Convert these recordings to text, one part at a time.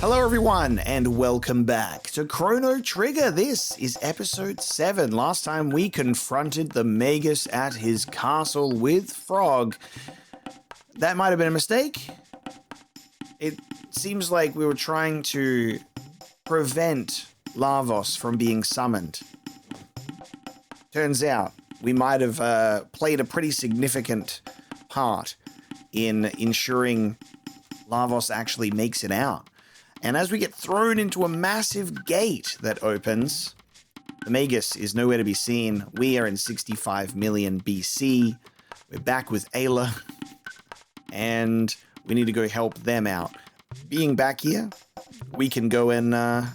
Hello everyone and welcome back to Chrono Trigger. This is episode 7. Last time we confronted the Magus at his castle with Frog. That might have been a mistake. It seems like we were trying to prevent Lavos from being summoned. Turns out we might have played a pretty significant part in ensuring Lavos actually makes it out. And as we get thrown into a massive gate that opens, the Magus is nowhere to be seen. We are in 65 million BC. We're back with Ayla. And we need to go help them out. Being back here, we can go and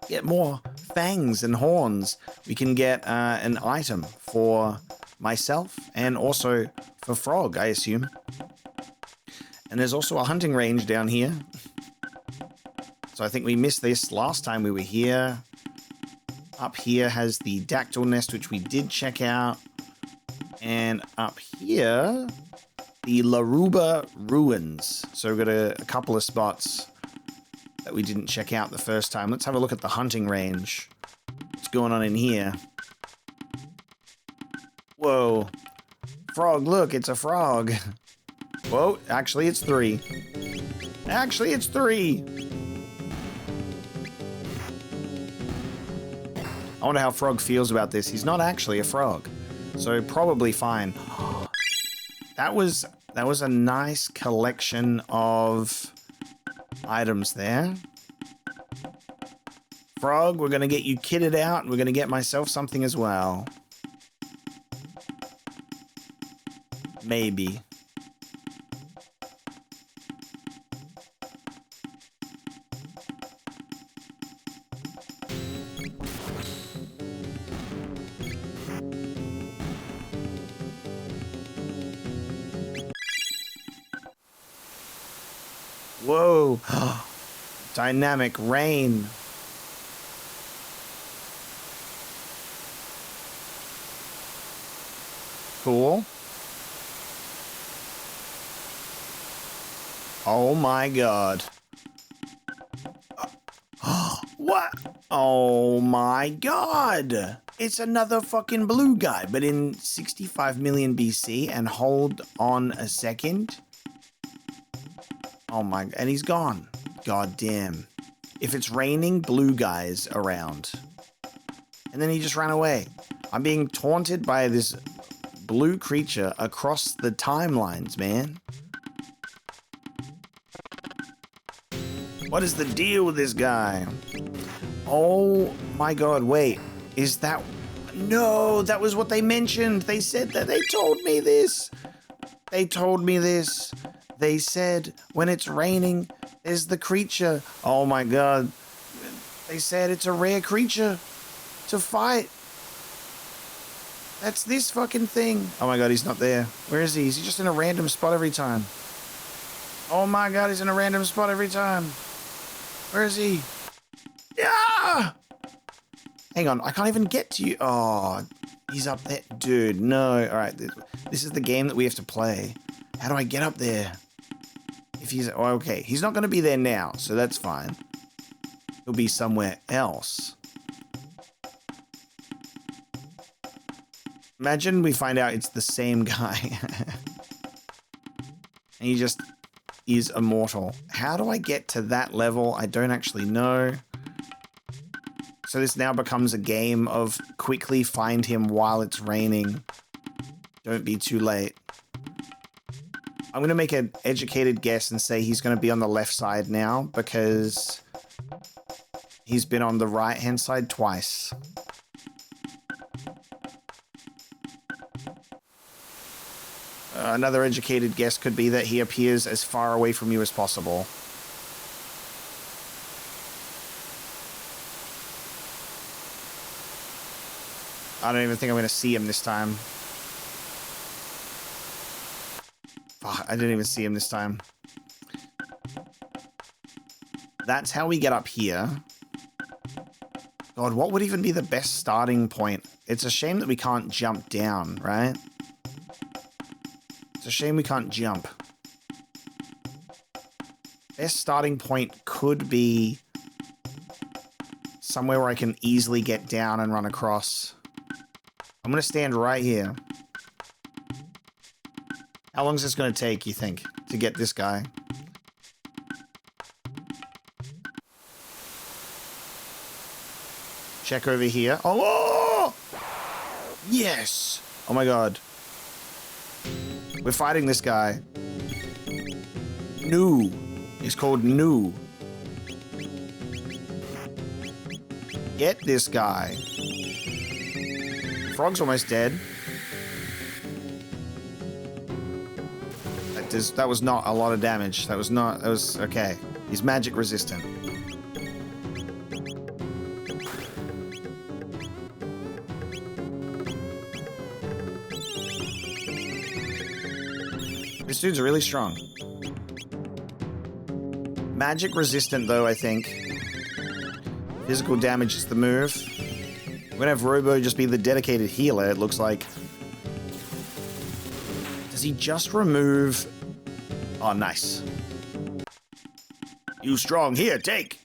get more fangs and horns. We can get an item for myself and also for Frog, I assume. And there's also a hunting range down here. So I think we missed this last time we were here. Up here has the Dactyl Nest, which we did check out. And up here, the Laruba ruins. So we've got a couple of spots that we didn't check out the first time. Let's have a look at the hunting range. What's going on in here? Whoa. Frog, look, it's a frog. Whoa, actually it's 3. Actually it's 3. I wonder how Frog feels about this. He's not actually a frog, so probably fine. That was a nice collection of items there. Frog, we're gonna get you kitted out, and we're gonna get myself something as well. Maybe. Whoa. Dynamic rain. Cool. Oh my god. What? Oh my god. It's another fucking blue guy, but in 65 million BC, and hold on a second. Oh my, and he's gone. God damn. If it's raining, blue guys around. And then he just ran away. I'm being taunted by this blue creature across the timelines, man. What is the deal with this guy? Oh my god, wait. Is that... No, that was what they mentioned. They said that. They told me this. They told me this. They said when it's raining, there's the creature. Oh my god. They said it's a rare creature to fight. That's this fucking thing. Oh my god, he's not there. Where is he? Is he just in a random spot every time? Oh my god, he's in a random spot every time. Where is he? Yeah! Hang on, I can't even get to you. Oh, he's up there. Dude, no. Alright, this is the game that we have to play. How do I get up there? If he's... Oh, okay, he's not going to be there now, so that's fine. He'll be somewhere else. Imagine we find out it's the same guy. And he just is immortal. How do I get to that level? I don't actually know. So this now becomes a game of quickly find him while it's raining. Don't be too late. I'm going to make an educated guess and say he's going to be on the left side now because he's been on the right-hand side twice. Another educated guess could be that he appears as far away from you as possible. I don't even think I'm going to see him this time. Fuck, I didn't even see him this time. That's how we get up here. God, what would even be the best starting point? It's a shame that we can't jump down, right? It's a shame we can't jump. best starting point could be somewhere where I can easily get down and run across. I'm going to stand right here. How long is this going to take, you think, to get this guy? Check over here. Oh! Yes! Oh my god. We're fighting this guy. New. He's called New. Get this guy. Frog's almost dead. That was not a lot of damage. That was okay. He's magic resistant. This dude's really strong. Magic resistant though, I think. Physical damage is the move. We're gonna have Robo just be the dedicated healer, it looks like. Does he just remove... Oh, nice. You strong. Here, take.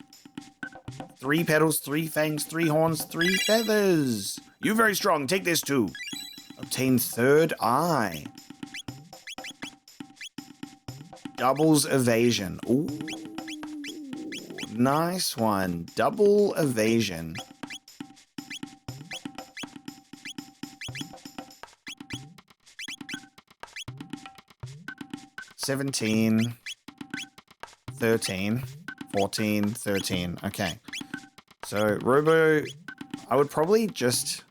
3 petals, 3 fangs, 3 horns, 3 feathers. You very strong. Take this too. Obtain 3rd eye. Doubles evasion. Ooh. Nice one. Double evasion. $17, 13, 14, 13. Okay. So Robo, I would probably just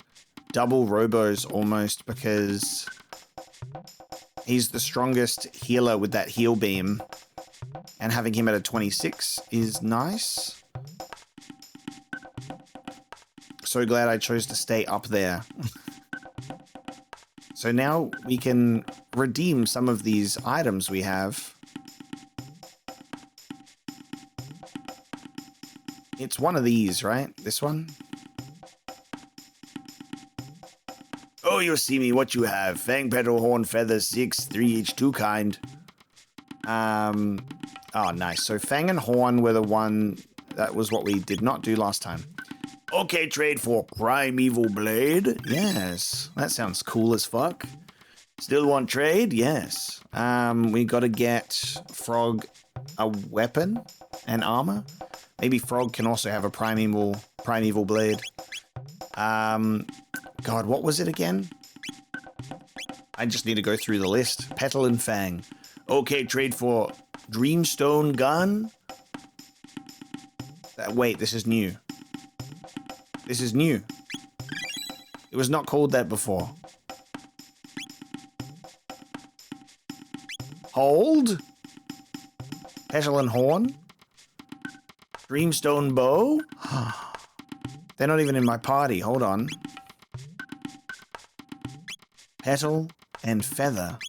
double Robo's almost because he's the strongest healer with that heal beam. And having him at a 26 is nice. So glad I chose to stay up there. So now we can redeem some of these items we have. It's one of these, right? This one? Oh, you'll see me. What you have? Fang, petal, horn, feather, 6, 3 each, 2 kind. Oh, nice. So Fang and Horn were the one... That was what we did not do last time. Okay, trade for Primeval Blade. Yes. That sounds cool as fuck. Still want trade? Yes. We gotta get Frog a weapon and armor. Maybe Frog can also have a Primeval Blade. God, what was it again? I just need to go through the list. Petal and Fang. Okay, trade for Dreamstone Gun. Wait, this is new. This is new. It was not called that before. Hold. Petal and Horn. Dreamstone Bow. They're not even in my party. Hold on. Petal and Feather.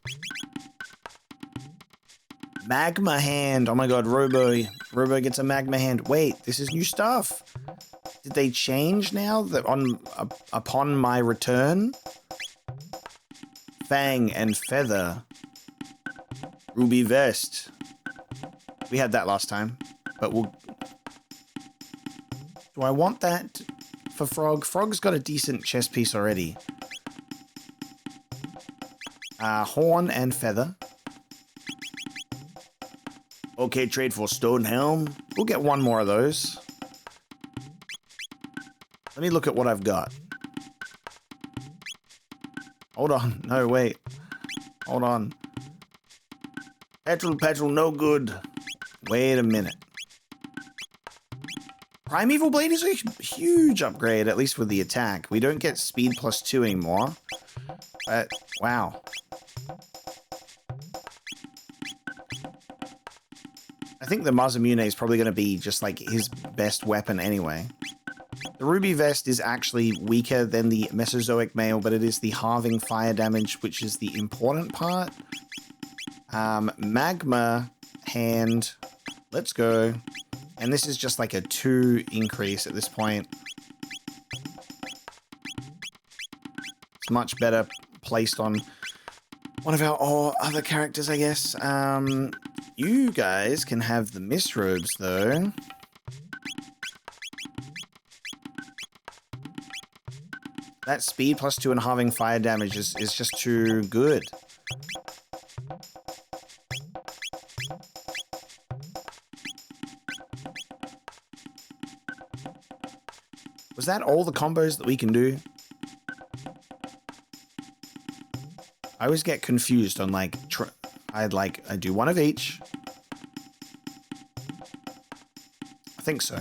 Magma Hand. Oh my god, Robo gets a Magma Hand. Wait, this is new stuff. Did they change now that upon my return? Fang and Feather. Ruby Vest. We had that last time, but we'll... Do I want that for Frog? Frog's got a decent chest piece already. Horn and Feather. Okay, trade for Stone Helm. We'll get one more of those. Let me look at what I've got. Hold on. No, wait. Hold on. Petrol, no good. Wait a minute. Primeval Blade is a huge upgrade, at least with the attack. We don't get speed +2 anymore. But, wow. I think the Masamune is probably going to be just like his best weapon anyway. The Ruby Vest is actually weaker than the Mesozoic Mail, but it is the halving fire damage, which is the important part. Magma Hand. Let's go. And this is just like a 2 increase at this point. It's much better placed on... one of our other characters, I guess. You guys can have the mist robes, though. That speed plus 2 and halving fire damage is just too good. Was that all the combos that we can do? I always get confused on like, I do one of each. I think so.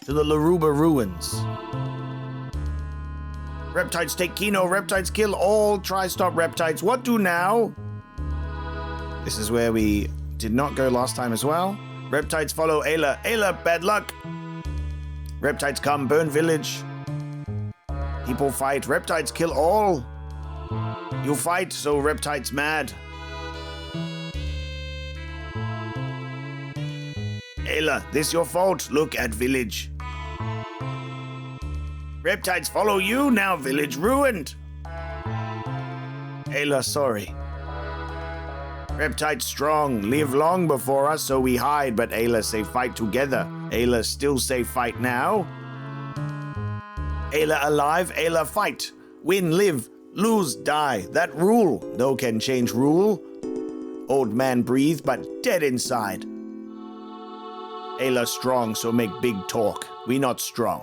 To the Laruba ruins. Reptiles take Kino. Reptiles kill all. Try stop reptiles. What do now? This is where we did not go last time as well. Reptiles follow Ayla. Ayla, bad luck. Reptiles come, burn village. People fight. Reptiles kill all. You fight, so reptiles mad. Ayla, this your fault. Look at village. Reptiles follow you, now village ruined. Ayla, sorry. Reptiles strong, live long before us, so we hide, but Ayla say fight together. Ayla still say fight now. Ayla alive, Ayla fight. Win, live, lose, die. That rule. No can change rule. Old man breathe, but dead inside. Ayla strong, so make big talk. We not strong.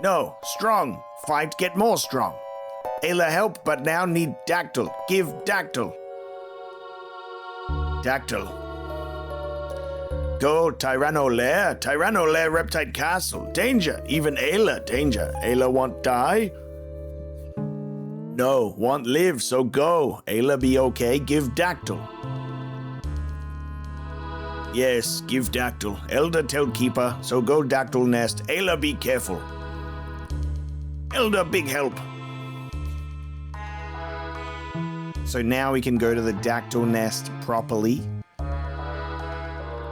No, strong. Fight, get more strong. Ayla help, but now need Dactyl. Give Dactyl. Dactyl. Go, Tyranno Lair. Tyranno Lair, Reptile Castle. Danger, even Ayla, danger. Ayla want die? No, want live, so go. Ayla be okay, give Dactyl. Yes, give Dactyl. Elder tell Keeper, so go Dactyl Nest. Ayla be careful. Elder, big help. So now we can go to the Dactyl Nest properly.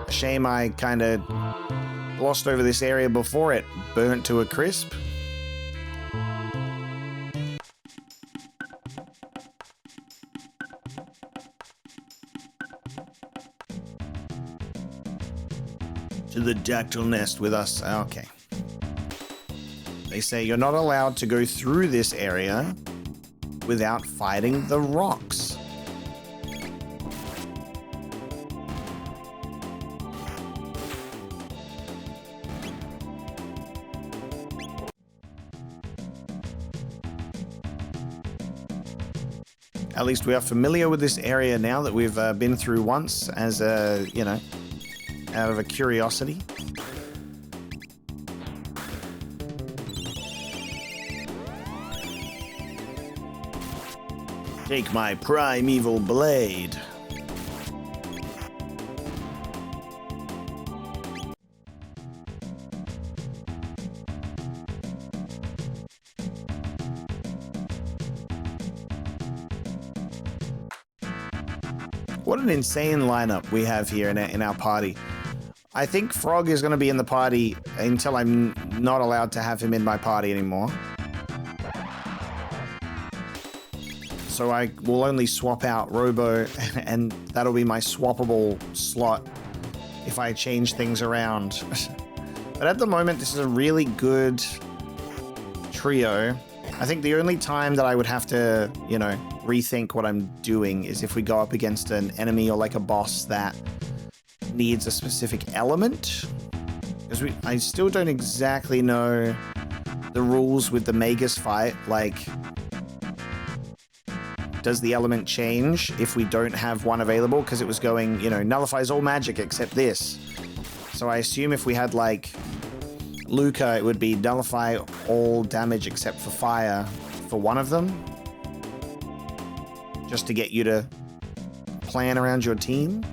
Shame I kind of glossed over this area before it burnt to a crisp. To the Dactyl Nest with us. Okay. They say you're not allowed to go through this area without fighting the rocks. At least we are familiar with this area now that we've been through once as a, you know, out of a curiosity. Take my primeval blade. What an insane lineup we have here in our party. I think Frog is going to be in the party until I'm not allowed to have him in my party anymore. So I will only swap out Robo, and that'll be my swappable slot if I change things around. But at the moment, this is a really good trio. I think the only time that I would have to, you know, rethink what I'm doing is if we go up against an enemy or like a boss that needs a specific element. Because I still don't exactly know the rules with the Magus fight, like... Does the element change if we don't have one available? Because it was going, you know, nullifies all magic except this. So I assume if we had, like, Luca, it would be nullify all damage except for fire for one of them. Just to get you to plan around your team.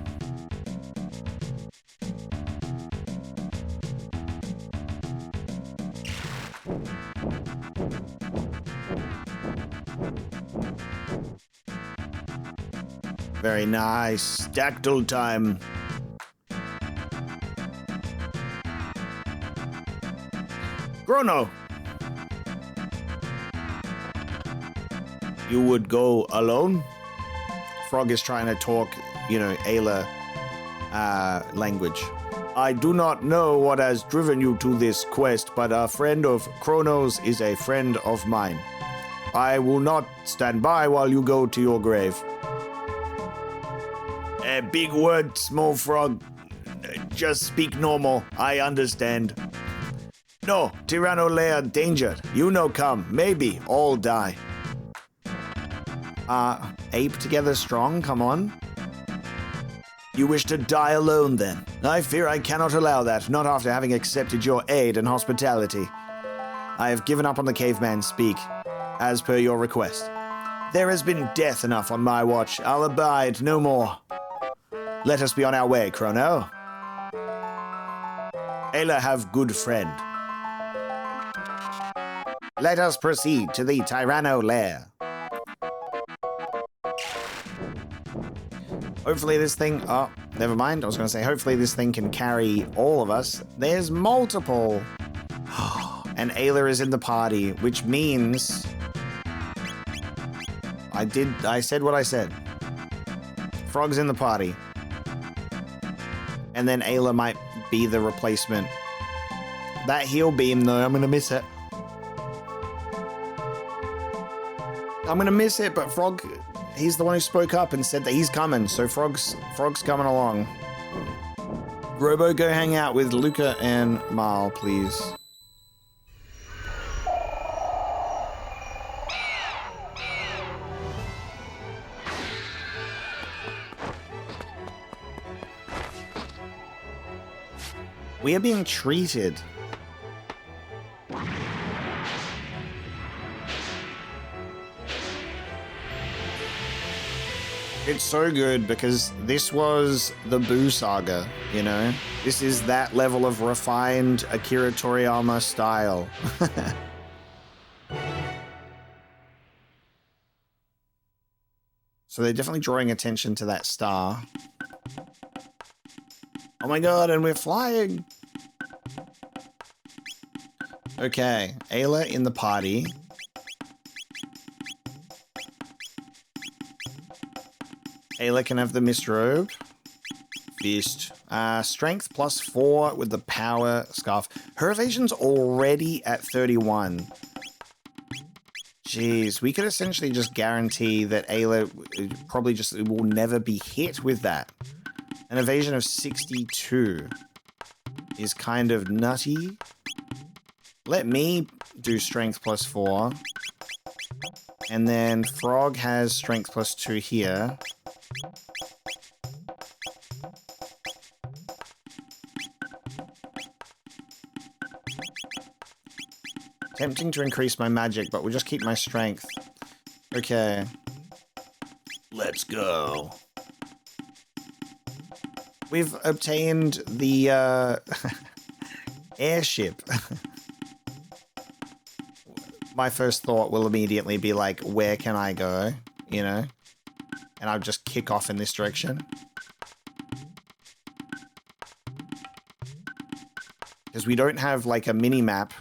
Very nice. Dactyl time. Chrono. You would go alone? Frog is trying to talk, you know, Ayla language. I do not know what has driven you to this quest, but a friend of Chrono's is a friend of mine. I will not stand by while you go to your grave. A big word, small frog. Just speak normal. I understand. No, Tyranno Lair, danger. You know come. Maybe all die. Ape together strong, come on. You wish to die alone, then? I fear I cannot allow that, not after having accepted your aid and hospitality. I have given up on the caveman speak, as per your request. There has been death enough on my watch. I'll abide no more. Let us be on our way, Chrono. Ayla, have good friend. Let us proceed to the Tyranno Lair. Hopefully this thing... Oh, never mind. I was going to say, hopefully this thing can carry all of us. There's multiple. And Ayla is in the party, which means... I said what I said. Frog's in the party. And then Ayla might be the replacement. That heal beam, though, I'm going to miss it. I'm going to miss it, but Frog... He's the one who spoke up and said that he's coming, so Frog's coming along. Robo, go hang out with Luca and Marl, please. We are being treated. It's so good because this was the Boo Saga, you know? This is that level of refined Akira Toriyama style. So they're definitely drawing attention to that star. Oh my god, and we're flying! Okay, Ayla in the party. Ayla can have the mist robe. Fist. Strength +4 with the power scarf. Her evasion's already at 31. Jeez, we could essentially just guarantee that Ayla probably just will never be hit with that. An evasion of 62 is kind of nutty. Let me do strength +4. And then Frog has strength +2 here. Tempting to increase my magic, but we'll just keep my strength. Okay. Let's go. We've obtained the airship. My first thought will immediately be like, where can I go? You know? And I'll just kick off in this direction. Because we don't have like a mini map.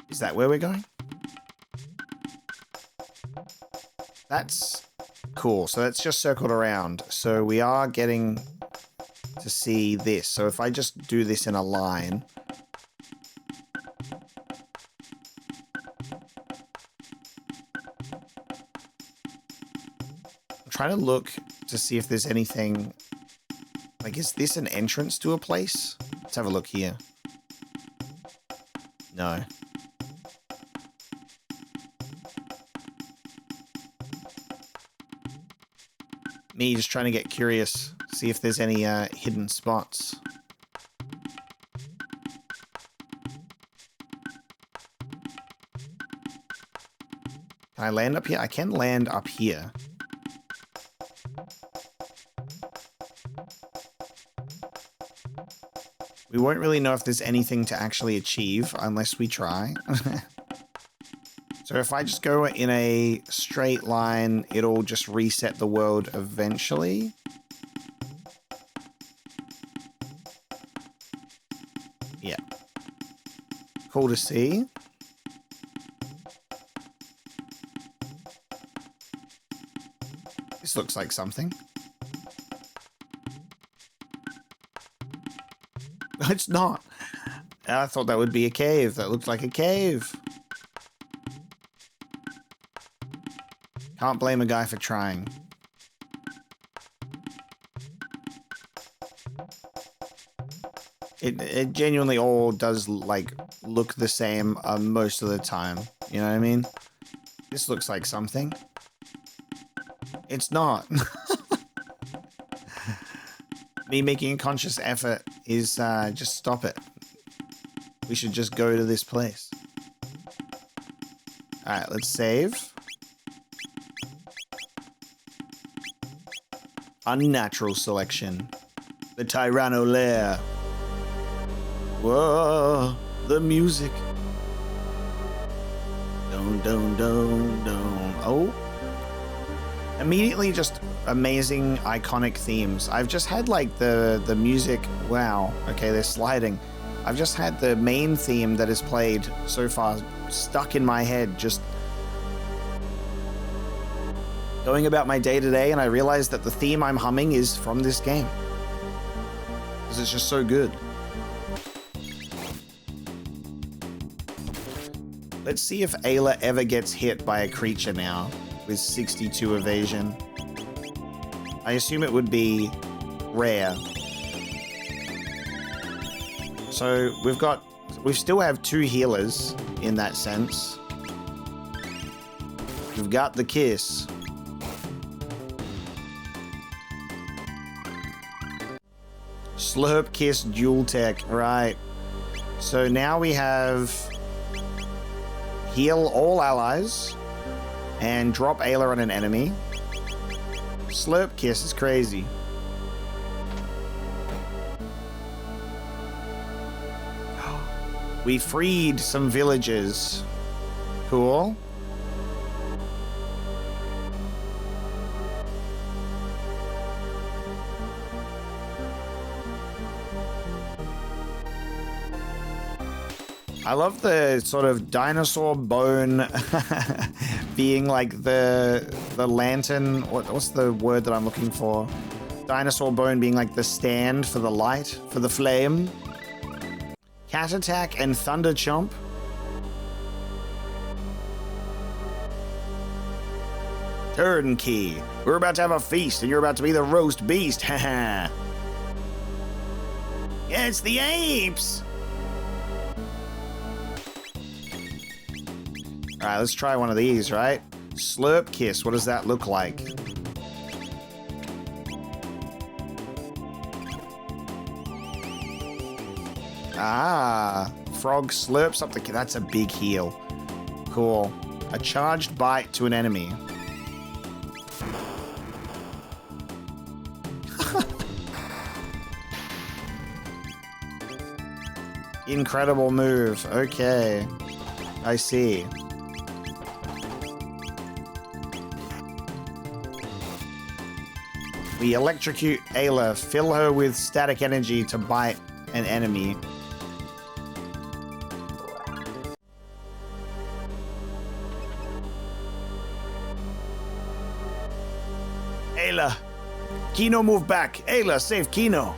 Is that where we're going? That's cool. So that's just circled around. So we are getting to see this. So if I just do this in a line. I'm trying to look to see if there's anything. Like, is this an entrance to a place? Let's have a look here. No. Me just trying to get curious, see if there's any hidden spots. Can I land up here? I can land up here. We won't really know if there's anything to actually achieve unless we try. So if I just go in a straight line, it'll just reset the world eventually. cool to see. This looks like something. It's not. I thought that would be a cave. That looked like a cave. Can't blame a guy for trying. It genuinely all does, like, look the same most of the time. You know what I mean? This looks like something. It's not. Me making a conscious effort is just stop it. We should just go to this place. Alright, let's save. Unnatural selection. The Tyranno Lair. Whoa, the music. Don't. Oh. Immediately just amazing iconic themes. I've just had like the music. Wow. Okay, they're sliding. I've just had the main theme that is played so far stuck in my head, just going about my day-to-day, and I realized that the theme I'm humming is from this game. Because it's just so good. Let's see if Ayla ever gets hit by a creature now with 62 evasion. I assume it would be rare. So we still have 2 healers in that sense. We've got the kiss. Slurp kiss dual tech, right. So now we have heal all allies and drop Ayla on an enemy. Slurp kiss is crazy. We freed some villagers. Cool. I love the sort of dinosaur bone being like the lantern. What's the word that I'm looking for? Dinosaur bone being like the stand for the light, for the flame. Cat attack and thunder chomp. Turnkey. We're about to have a feast and you're about to be the roast beast. Haha. Yeah, it's the apes. All right, let's try one of these, right? Slurp kiss, what does that look like? Ah, frog slurps up the... That's a big heal. Cool. A charged bite to an enemy. Incredible move. Okay. I see. We electrocute Ayla, fill her with static energy to bite an enemy. Ayla! Kino, move back! Ayla, save Kino!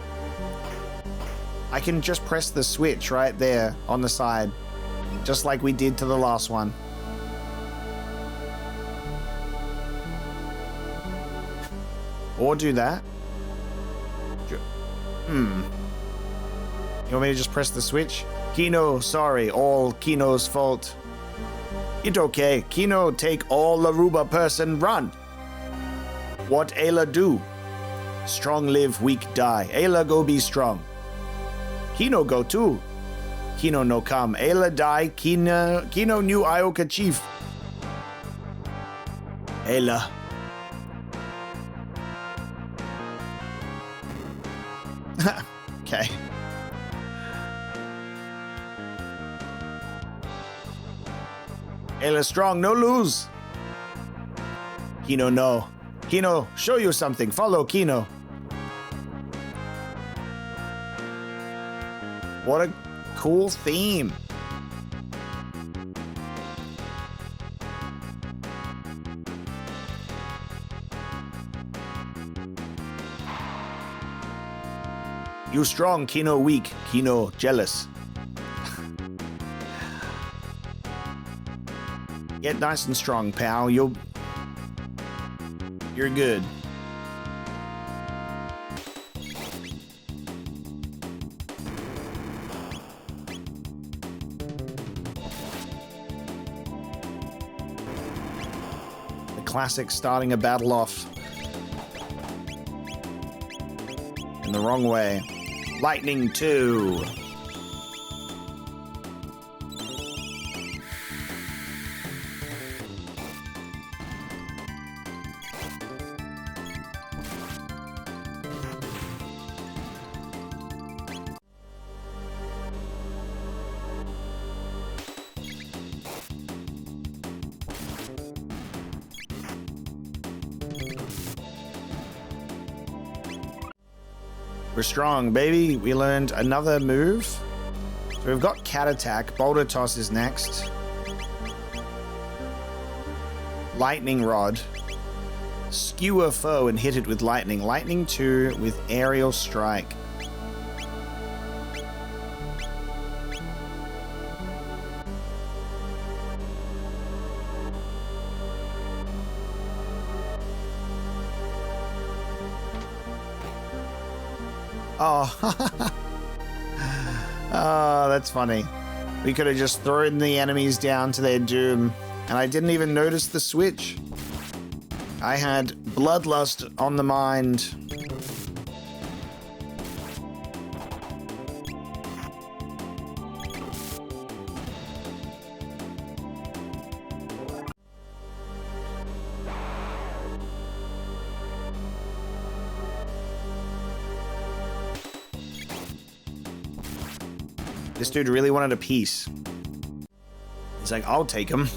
I can just press the switch right there on the side, just like we did to the last one. Or do that. You want me to just press the switch? Kino, sorry, all Kino's fault. It okay. Kino, take all Laruba person, run. What Ayla do? Strong live, weak die. Ayla go be strong. Kino go too. Kino no come. Ayla die. Kino new Ioka chief. Ayla. Okay. Ayla strong, no lose. Kino no. Kino, show you something. Follow Kino. What a cool theme. You strong, Kino weak, Kino jealous. Get nice and strong, pal. You're good. The classic starting a battle off in the wrong way. Lightning 2. We're strong, baby. We learned another move. So we've got Cat Attack. Boulder Toss is next. Lightning Rod. Skewer foe and hit it with lightning. Lightning 2 with Aerial Strike. Oh, oh, that's funny. We could have just thrown the enemies down to their doom, and I didn't even notice the switch. I had Bloodlust on the mind. This dude really wanted a piece. He's like, I'll take him.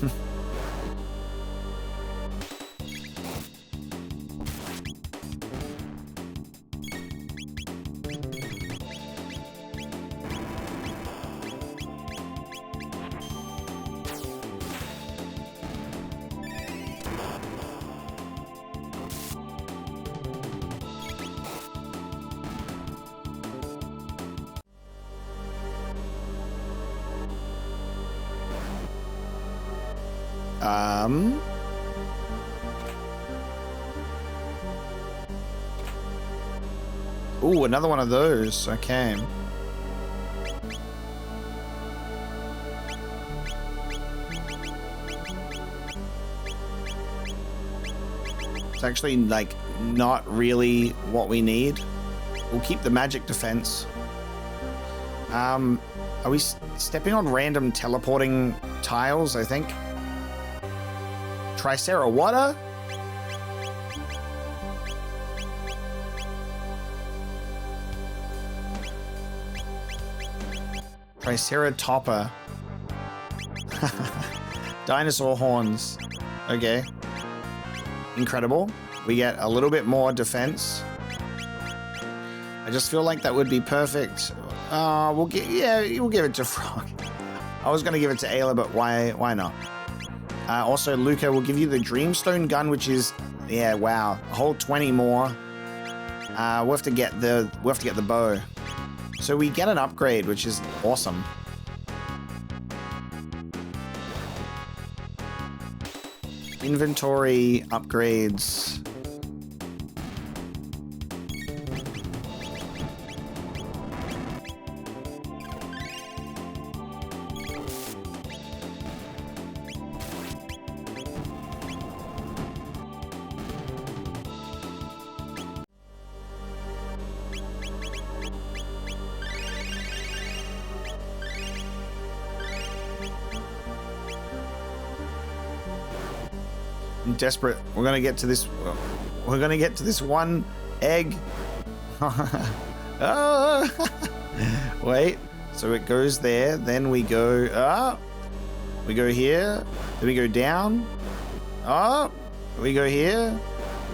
Ooh, another one of those. Okay. It's actually, like, not really what we need. We'll keep the magic defense. Are we stepping on random teleporting tiles, I think? Tricera water? Triceratopper. Dinosaur horns. Okay. Incredible. We get a little bit more defense. I just feel like that would be perfect. We'll give it to Frog. I was gonna give it to Ayla, but why not? Also, Luca will give you the Dreamstone gun, which is, yeah, wow, a whole 20 more. We'll have to get the bow. So we get an upgrade, which is awesome. Inventory upgrades. I'm desperate. We're gonna get to this. We're gonna get to this one egg. Wait. So it goes there. Then we go up. We go here. Then we go down. Up. We go here.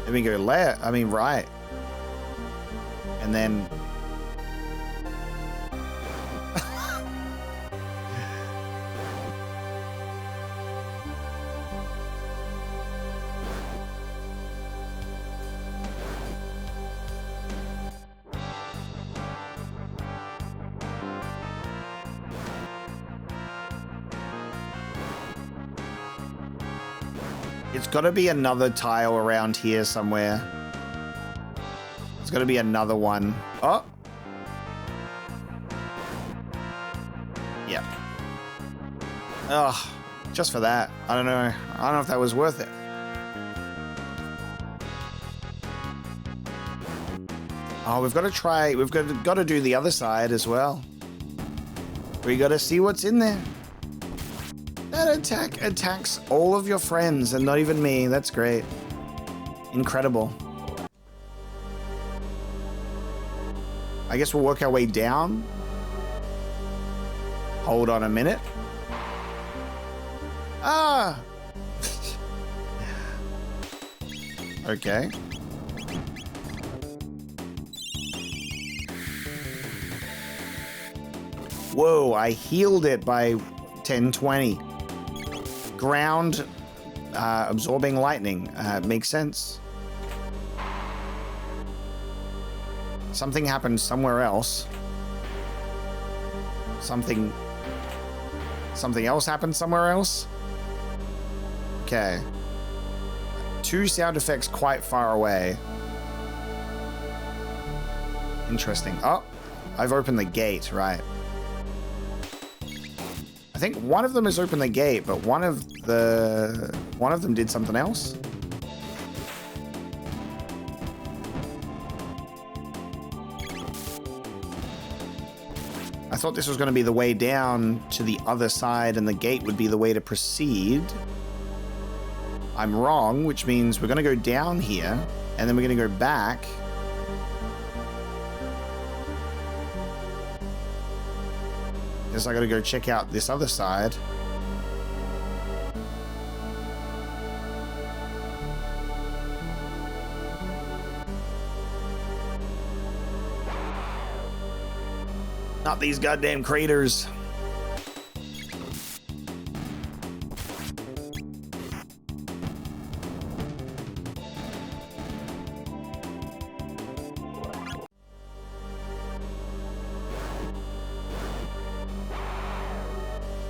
Then we go left. I mean right. And then. It's got to be another tile around here somewhere. There's got to be another one. Oh. Yeah. Ugh. Just for that. I don't know. I don't know if that was worth it. Oh, we've got to try. We've got to do the other side as well. We got to see what's in there. That attack attacks all of your friends and not even me. That's great. Incredible. I guess we'll work our way down. Hold on a minute. Ah! Okay. Whoa, I healed it by 1020. Ground absorbing lightning. Makes sense. Something happened somewhere else. Something else happened somewhere else. Okay. 2 sound effects quite far away. Interesting. Oh, I've opened the gate, right. I think one of them has opened the gate, but one of them did something else. I thought this was going to be the way down to the other side and the gate would be the way to proceed. I'm wrong, which means we're going to go down here and then we're going to go back. Guess I got to go check out this other side. Not these goddamn craters.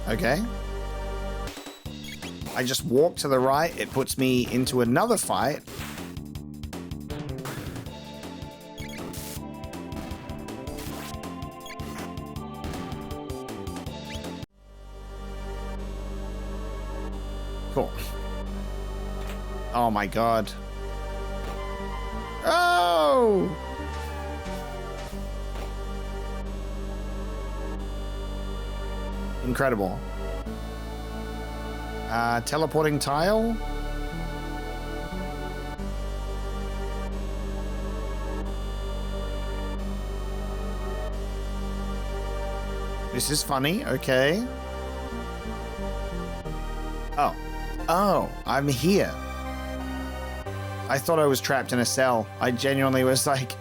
Okay. I just walk to the right. It puts me into another fight. Cool. Oh my god. Oh! Incredible. Teleporting tile. This is funny. Okay. Oh, I'm here. I thought I was trapped in a cell. I genuinely was like,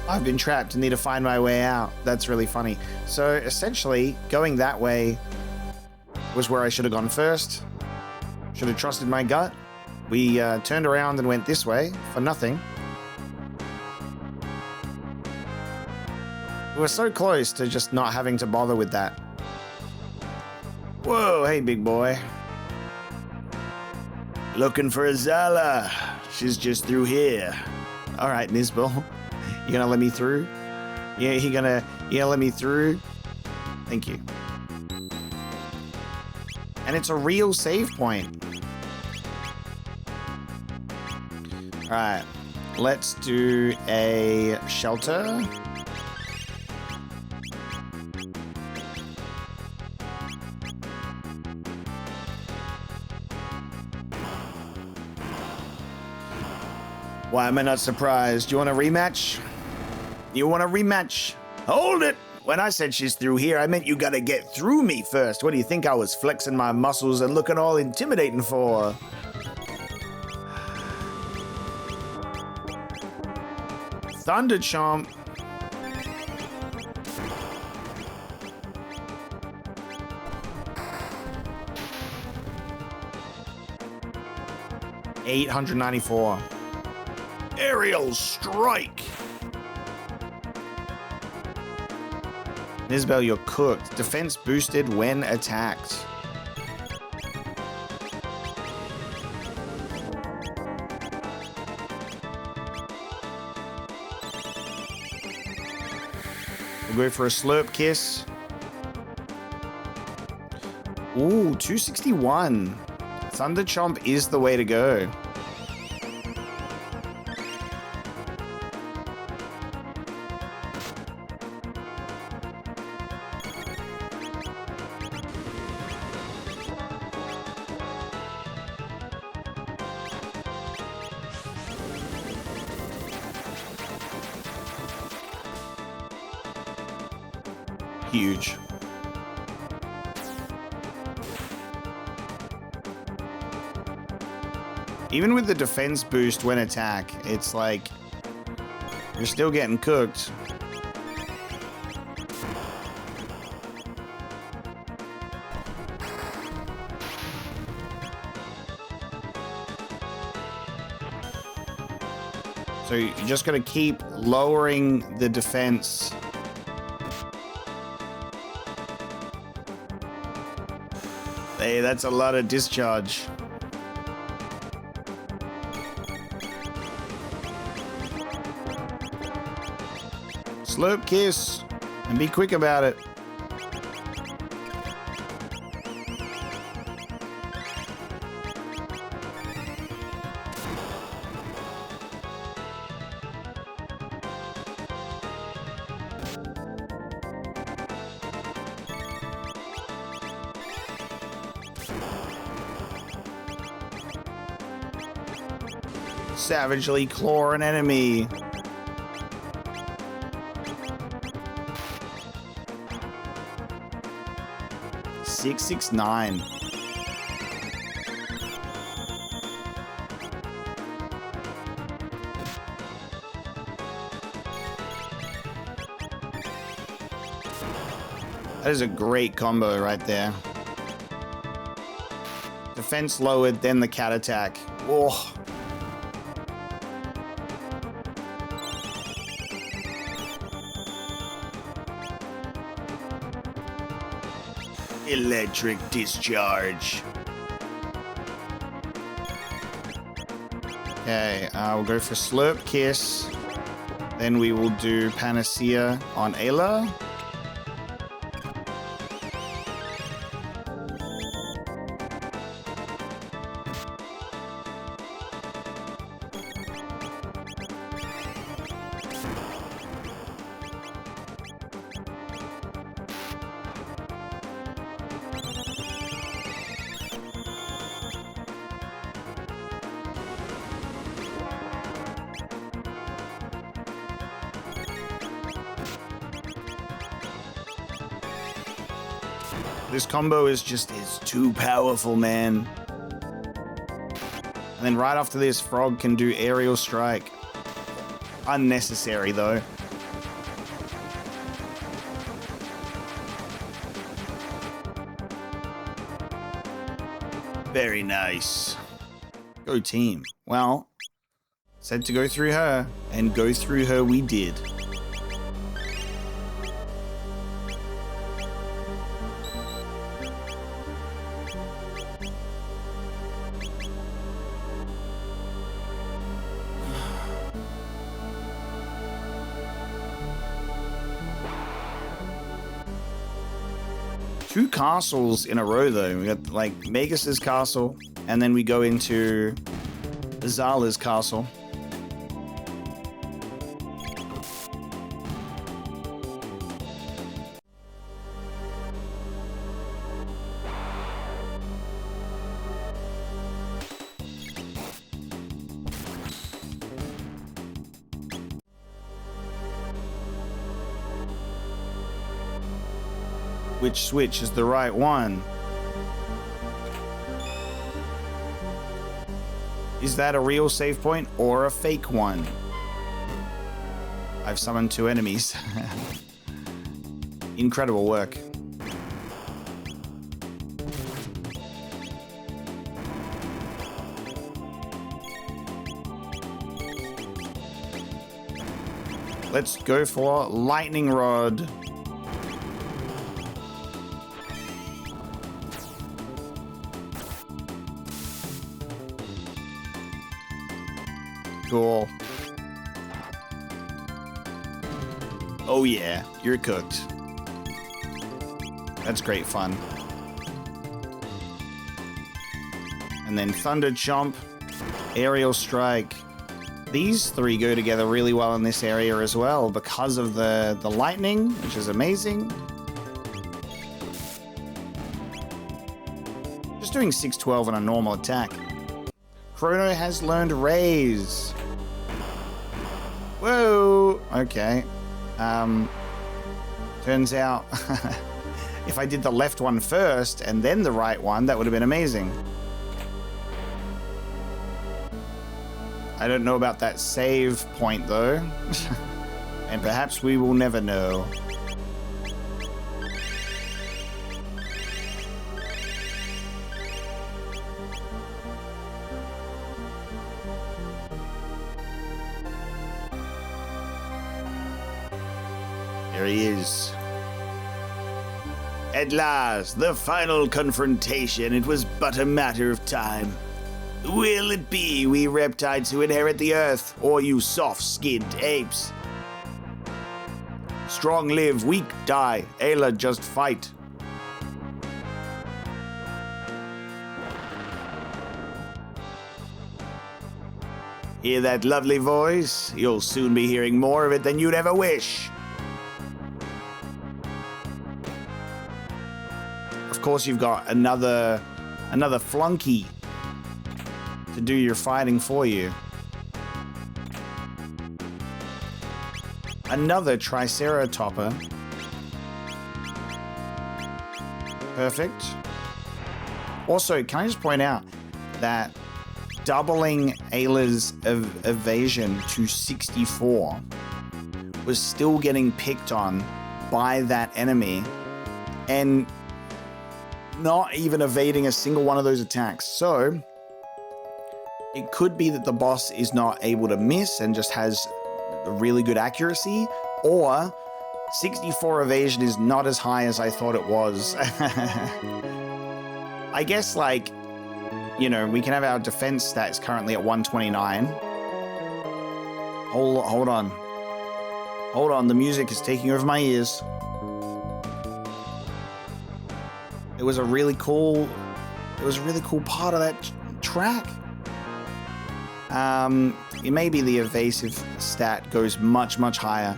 I've been trapped and need to find my way out. That's really funny. So essentially, going that way was where I should have gone first. Should have trusted my gut. We turned around and went this way for nothing. We were so close to just not having to bother with that. Whoa, hey, big boy. Looking for Azala. She's just through here. All right, Nisbel. You gonna let me through? Yeah, you gonna let me through? Thank you. And it's a real save point. All right, let's do a shelter. Why am I not surprised? You want a rematch? You want a rematch? Hold it! When I said she's through here, I meant you gotta get through me first. What do you think I was flexing my muscles and looking all intimidating for? Thunder Chomp. $894. Aerial strike. Nisbel, you're cooked. Defense boosted when attacked. We'll go for a slurp kiss. Ooh, 261. Thunder Chomp is the way to go. Huge. Even with the defense boost when attack, it's like you're still getting cooked. So you just got to keep lowering the defense. Hey, that's a lot of discharge. Slurp kiss and be quick about it. Savagely claw an enemy. $669. That is a great combo right there. Defense lowered, then the cat attack. Oh. Electric discharge. Okay, we'll go for Slurp Kiss. Then we will do Panacea on Ayla. This combo is too powerful, man. And then right after this, Frog can do Aerial Strike. Unnecessary, though. Very nice. Go team. Well, said to go through her, and go through her we did. Two castles in a row, though. We got like Magus's castle, and then we go into Azala's castle. Which switch is the right one? Is that a real save point or a fake one? I've summoned two enemies. Incredible work. Let's go for Lightning Rod. Cool. Oh yeah, you're cooked. That's great fun. And then Thunder Chomp, Aerial Strike. These three go together really well in this area as well because of the lightning, which is amazing. Just doing 612 on a normal attack. Chrono has learned Raise. Whoa, okay. Turns out if I did the left one first and then the right one, that would have been amazing. I don't know about that save point though. And perhaps we will never know. There he is. At last, the final confrontation. It was but a matter of time. Will it be we reptiles who inherit the earth, or you soft-skinned apes? Strong live, weak die. Ayla, just fight. Hear that lovely voice? You'll soon be hearing more of it than you'd ever wish. Of course, you've got another flunky to do your fighting for you. Another Triceratopper. Perfect. Also, can I just point out that doubling Ayla's evasion to 64 was still getting picked on by that enemy and not even evading a single one of those attacks. So it could be that the boss is not able to miss and just has a really good accuracy, or 64 evasion is not as high as I thought it was. I guess, like, you know, we can have our defense stats currently at 129. Hold on. Hold on, the music is taking over my ears. It was a really cool part of that track. Maybe the evasive stat goes much, much higher.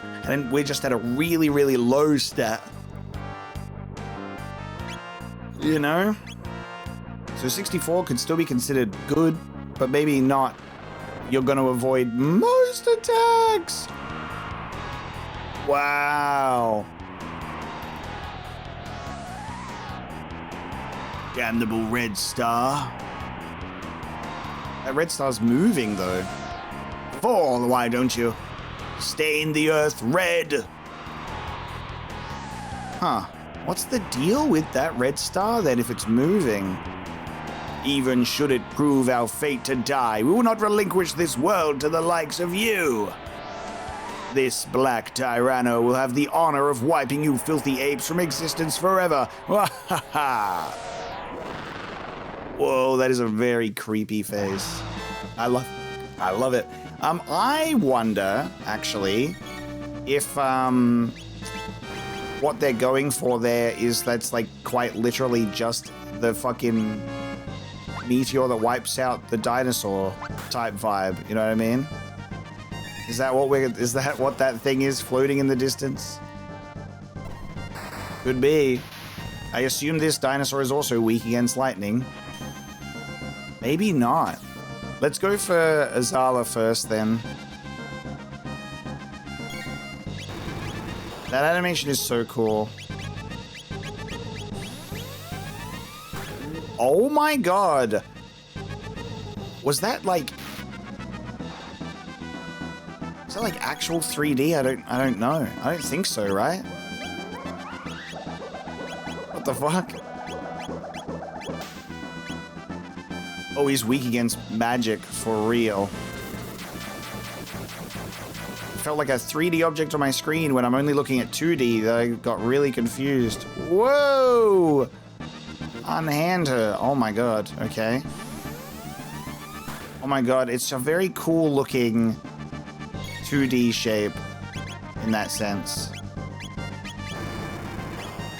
And then we're just at a really, really low stat. You know? So 64 could still be considered good, but maybe not. You're going to avoid most attacks. Wow. Damnable red star. That red star's moving, though. Fall, why don't you? Stain the earth red. Huh. What's the deal with that red star, then, if it's moving? Even should it prove our fate to die, we will not relinquish this world to the likes of you. This black Tyrano will have the honor of wiping you filthy apes from existence forever. Whoa, that is a very creepy face. I love it. I wonder, actually, if what they're going for there is that's like quite literally just the fucking meteor that wipes out the dinosaur type vibe. You know what I mean? Is that what that thing is floating in the distance? Could be. I assume this dinosaur is also weak against lightning. Maybe not. Let's go for Azala first, then. That animation is so cool. Oh my god! Was that like... Is that like actual 3D? I don't know. I don't think so, right? What the fuck? Oh, he's weak against magic for real. It felt like a 3D object on my screen when I'm only looking at 2D that I got really confused. Whoa! Unhand her. Oh my god. Okay. Oh my god, it's a very cool looking 2D shape. in that sense.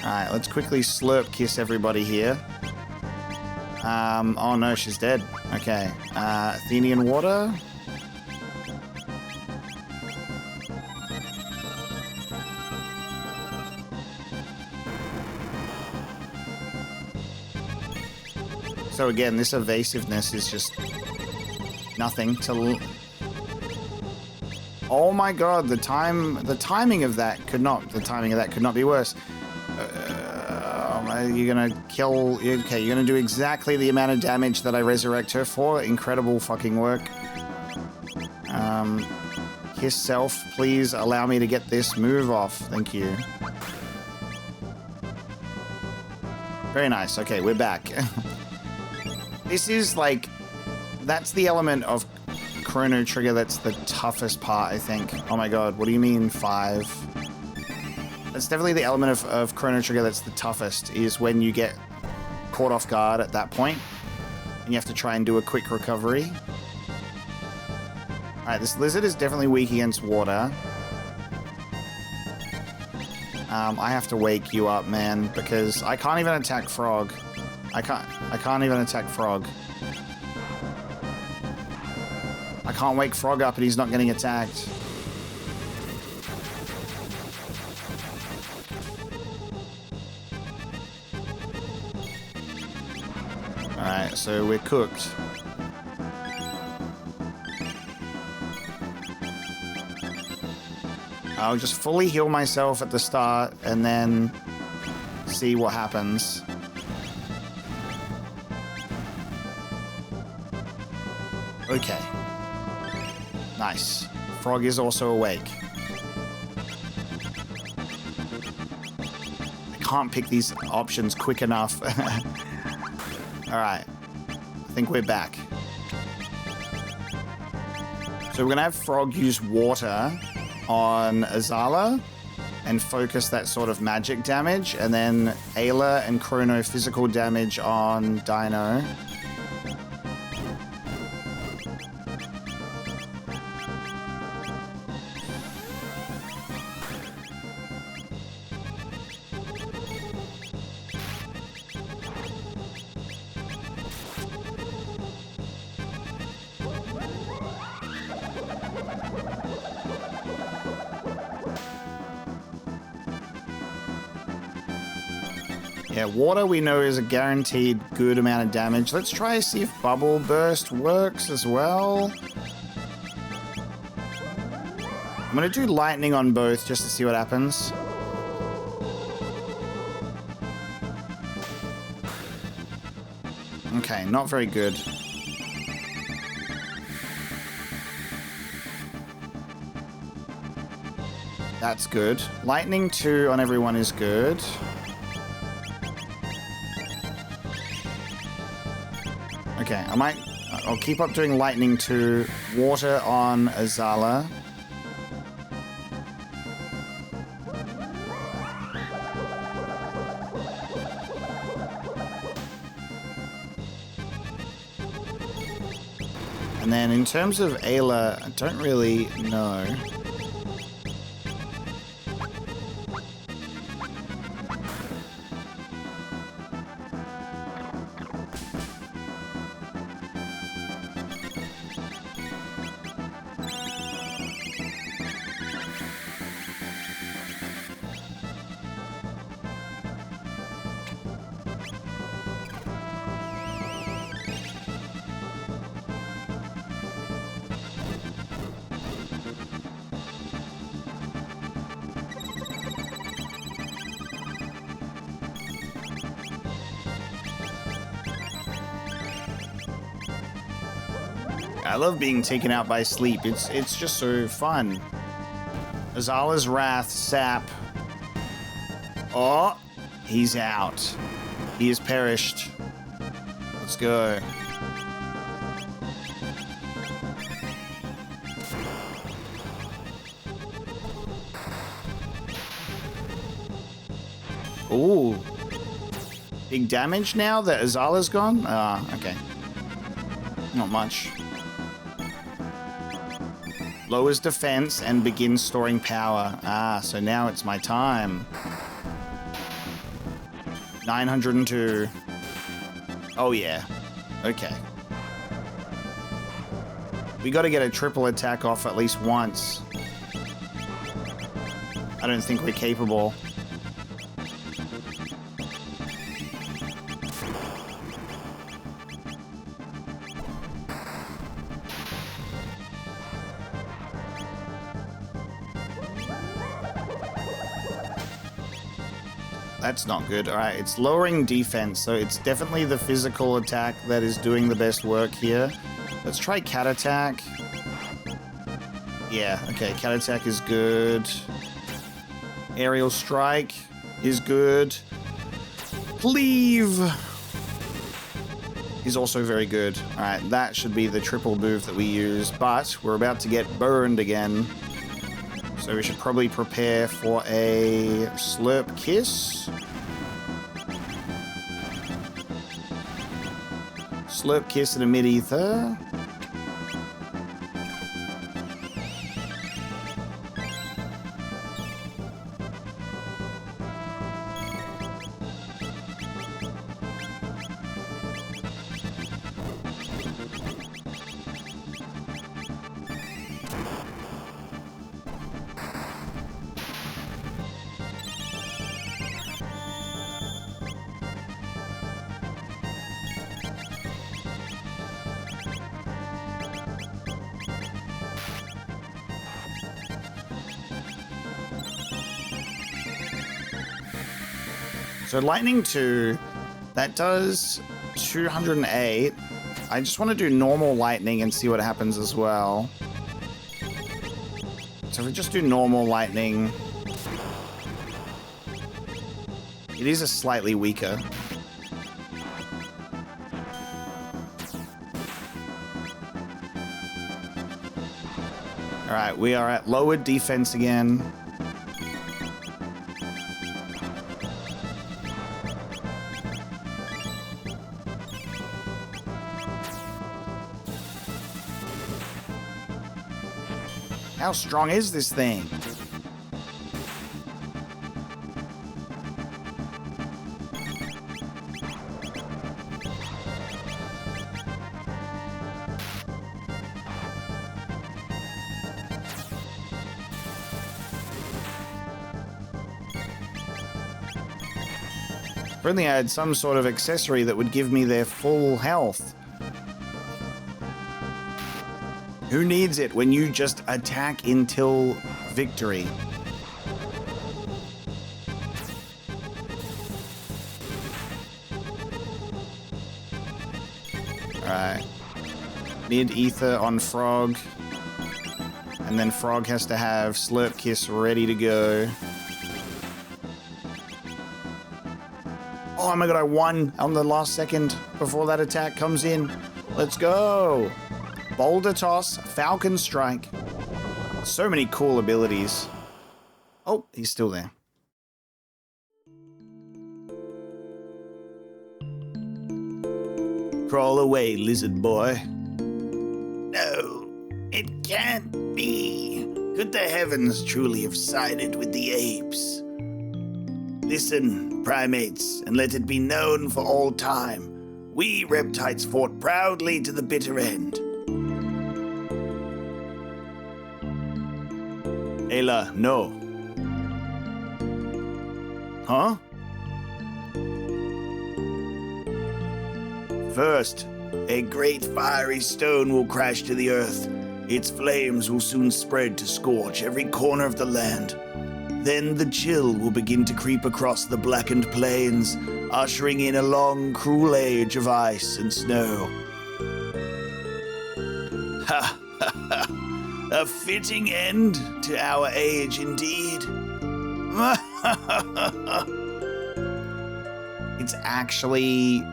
Alright, let's quickly slurp kiss everybody here. Oh no, she's dead. Okay. Athenian water. So again, this evasiveness is just nothing to... Oh my god, the timing of that could not be worse. You're gonna kill... Okay, you're gonna do exactly the amount of damage that I resurrect her for. Incredible fucking work. Kiss self, please allow me to get this move off. Thank you. Very nice. Okay, we're back. This is like... That's the element of Chrono Trigger that's the toughest part, I think. Oh my god, what do you mean 5? That's definitely the element of Chrono Trigger that's the toughest, is when you get caught off guard at that point, and you have to try and do a quick recovery. Alright, this lizard is definitely weak against water. I have to wake you up, man, because I can't even attack Frog. I can't even attack Frog. I can't wake Frog up and he's not getting attacked. Alright, so we're cooked. I'll just fully heal myself at the start and then see what happens. Okay. Nice. Frog is also awake. I can't pick these options quick enough. Alright. I think we're back. So we're going to have Frog use water on Azala and focus that sort of magic damage, and then Ayla and Chrono physical damage on Dino. Yeah, water we know is a guaranteed good amount of damage. Let's try to see if Bubble Burst works as well. I'm going to do lightning on both just to see what happens. Okay, not very good. That's good. Lightning 2 on everyone is good. Okay, I'll keep up doing lightning 2, water on Azala. And then in terms of Ayla, I don't really know. I love being taken out by sleep. It's just so fun. Azala's Wrath, Sap. Oh, he's out. He has perished. Let's go. Ooh. Big damage now that Azala's gone? Ah, okay. Not much. Lowers defense and begins storing power. Ah, so now it's my time. 902. Oh, yeah. Okay. We got to get a triple attack off at least once. I don't think we're capable. That's not good. All right, it's lowering defense, so it's definitely the physical attack that is doing the best work here. Let's try cat attack. Yeah, okay, cat attack is good. Aerial strike is good. Cleave is also very good. All right, that should be the triple move that we use, but we're about to get burned again. So we should probably prepare for a Slurp Kiss. Slurp Kiss and a Mid-Ether. So Lightning 2, that does 208. I just want to do normal Lightning and see what happens as well. So if we just do normal Lightning, it is a slightly weaker. All right, we are at lowered defense again. How strong is this thing? If only I had some sort of accessory that would give me their full health. Who needs it when you just attack until victory? Alright. Mid-Ether on Frog. And then Frog has to have Slurp Kiss ready to go. Oh my god, I won on the last second before that attack comes in. Let's go! Boulder Toss, Falcon Strike. So many cool abilities. Oh, he's still there. Crawl away, lizard boy. No, it can't be. Could the heavens truly have sided with the apes? Listen, primates, and let it be known for all time. We reptiles fought proudly to the bitter end. Ayla, no. Huh? First, a great fiery stone will crash to the earth. Its flames will soon spread to scorch every corner of the land. Then the chill will begin to creep across the blackened plains, ushering in a long, cruel age of ice and snow. Ha ha ha! A fitting end to our age indeed. It's actually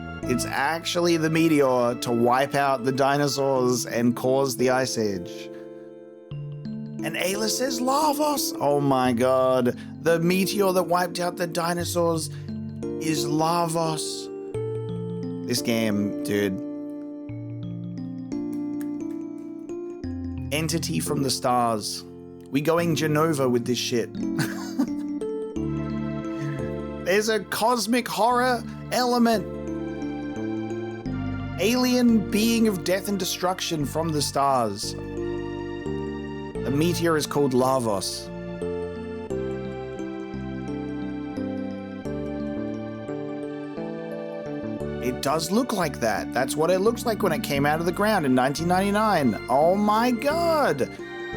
the meteor to wipe out the dinosaurs and cause the ice age. And Ayla says Lavos. Oh my god. The meteor that wiped out the dinosaurs is Lavos. This game, dude. entity from the stars. We going Genova with this shit. There's a cosmic horror element. Alien being of death and destruction from the stars. The meteor is called Lavos. It does look like that. That's what it looks like when it came out of the ground in 1999. Oh my god!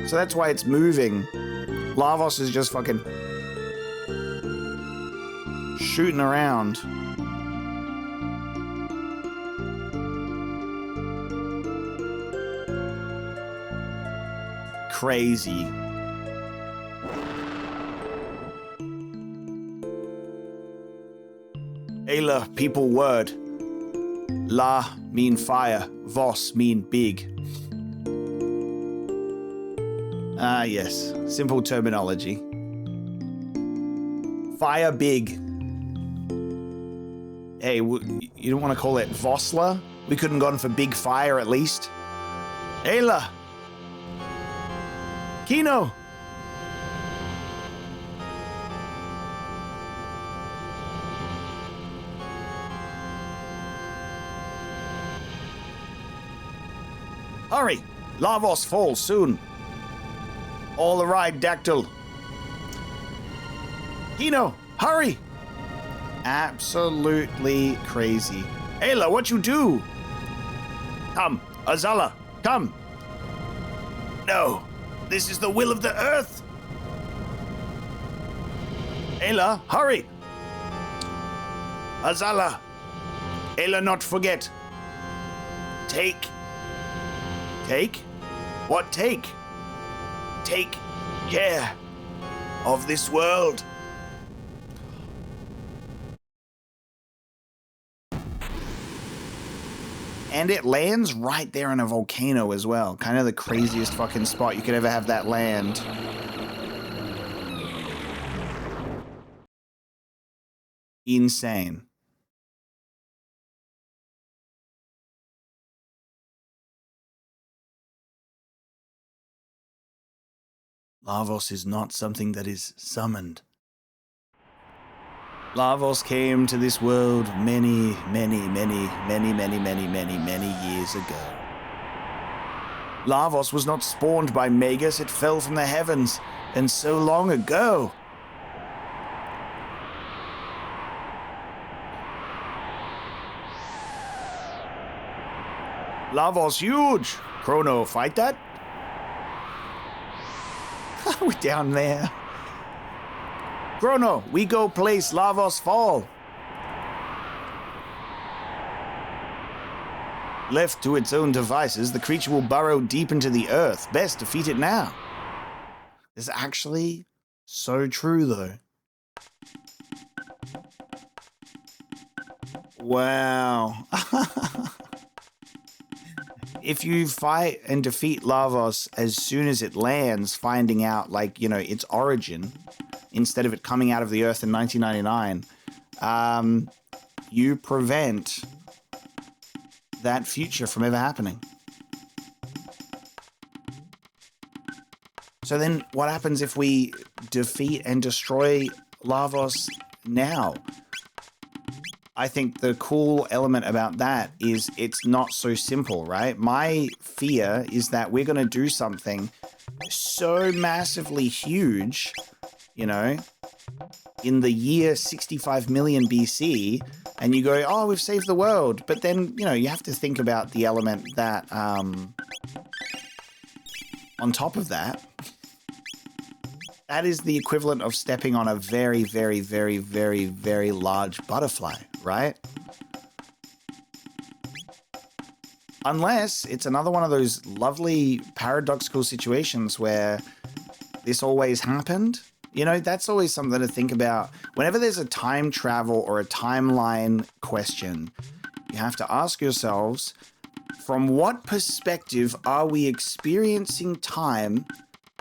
So that's why it's moving. Lavos is just fucking shooting around. Crazy. Ayla, people word. La mean fire. Vos mean big. Ah, yes. Simple terminology. Fire big. Hey, you don't want to call it Vosla? We couldn't gone for big fire at least. Ayla. Chrono. Hurry! Lavos falls soon. All the ride, Dactyl. Chrono, hurry! Absolutely crazy. Ayla, what you do? Come, Azala, come. No, this is the will of the earth. Ayla, hurry! Azala, Ayla not forget. Take. What take? Take care of this world. And it lands right there in a volcano as well. Kind of the craziest fucking spot you could ever have that land. Insane. Lavos is not something that is summoned. Lavos came to this world many years ago. Lavos was not spawned by Magus, it fell from the heavens, and so long ago. Lavos huge! Chrono, fight that? We're down there. Chrono, we go place Lavos fall. Left to its own devices, the creature will burrow deep into the earth. Best defeat it now. This is actually so true, though. Wow. If you fight and defeat Lavos as soon as it lands, finding out, like, you know, its origin, instead of it coming out of the earth in 1999, you prevent that future from ever happening. So then what happens if we defeat and destroy Lavos now? I think the cool element about that is it's not so simple, right? My fear is that we're going to do something so massively huge, you know, in the year 65 million BC, and you go, oh, we've saved the world. But then, you know, you have to think about the element that, on top of that, that is the equivalent of stepping on a very large butterfly, right? Unless it's another one of those lovely paradoxical situations where this always happened. You know, that's always something to think about. Whenever there's a time travel or a timeline question, you have to ask yourselves, from what perspective are we experiencing time?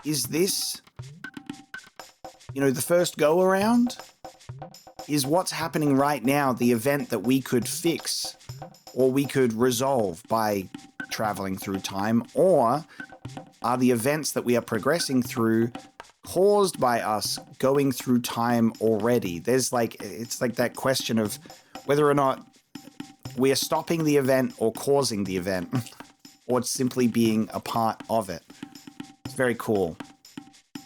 Is this, you know, the first go around? Is what's happening right now the event that we could fix or we could resolve by traveling through time? Or are the events that we are progressing through caused by us going through time already? There's like, it's like that question of whether or not we are stopping the event or causing the event, or it's simply being a part of it. It's very cool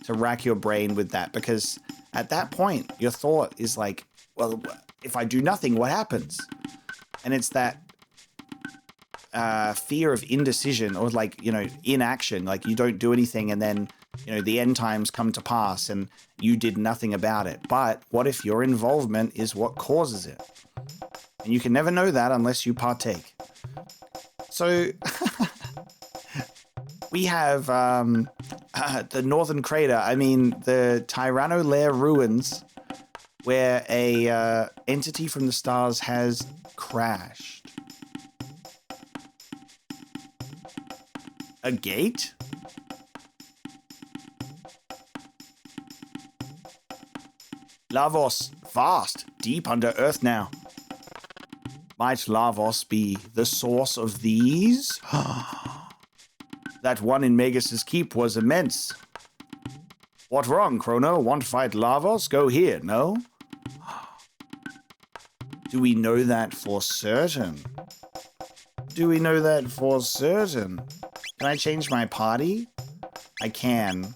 to rack your brain with that, because at that point, your thought is like, well, if I do nothing, what happens? And it's that fear of indecision, or like, you know, inaction, like you don't do anything and then, you know, the end times come to pass and you did nothing about it. But what if your involvement is what causes it? And you can never know that unless you partake. So we have the Northern Crater, I mean the Tyranno Lair ruins, where a entity from the stars has crashed. A gate? Lavos, vast, deep under earth now. Might Lavos be the source of these? That one in Magus's keep was immense. What wrong, Chrono? Want to fight Lavos? Go here, no? Do we know that for certain? Do we know that for certain? Can I change my party? I can.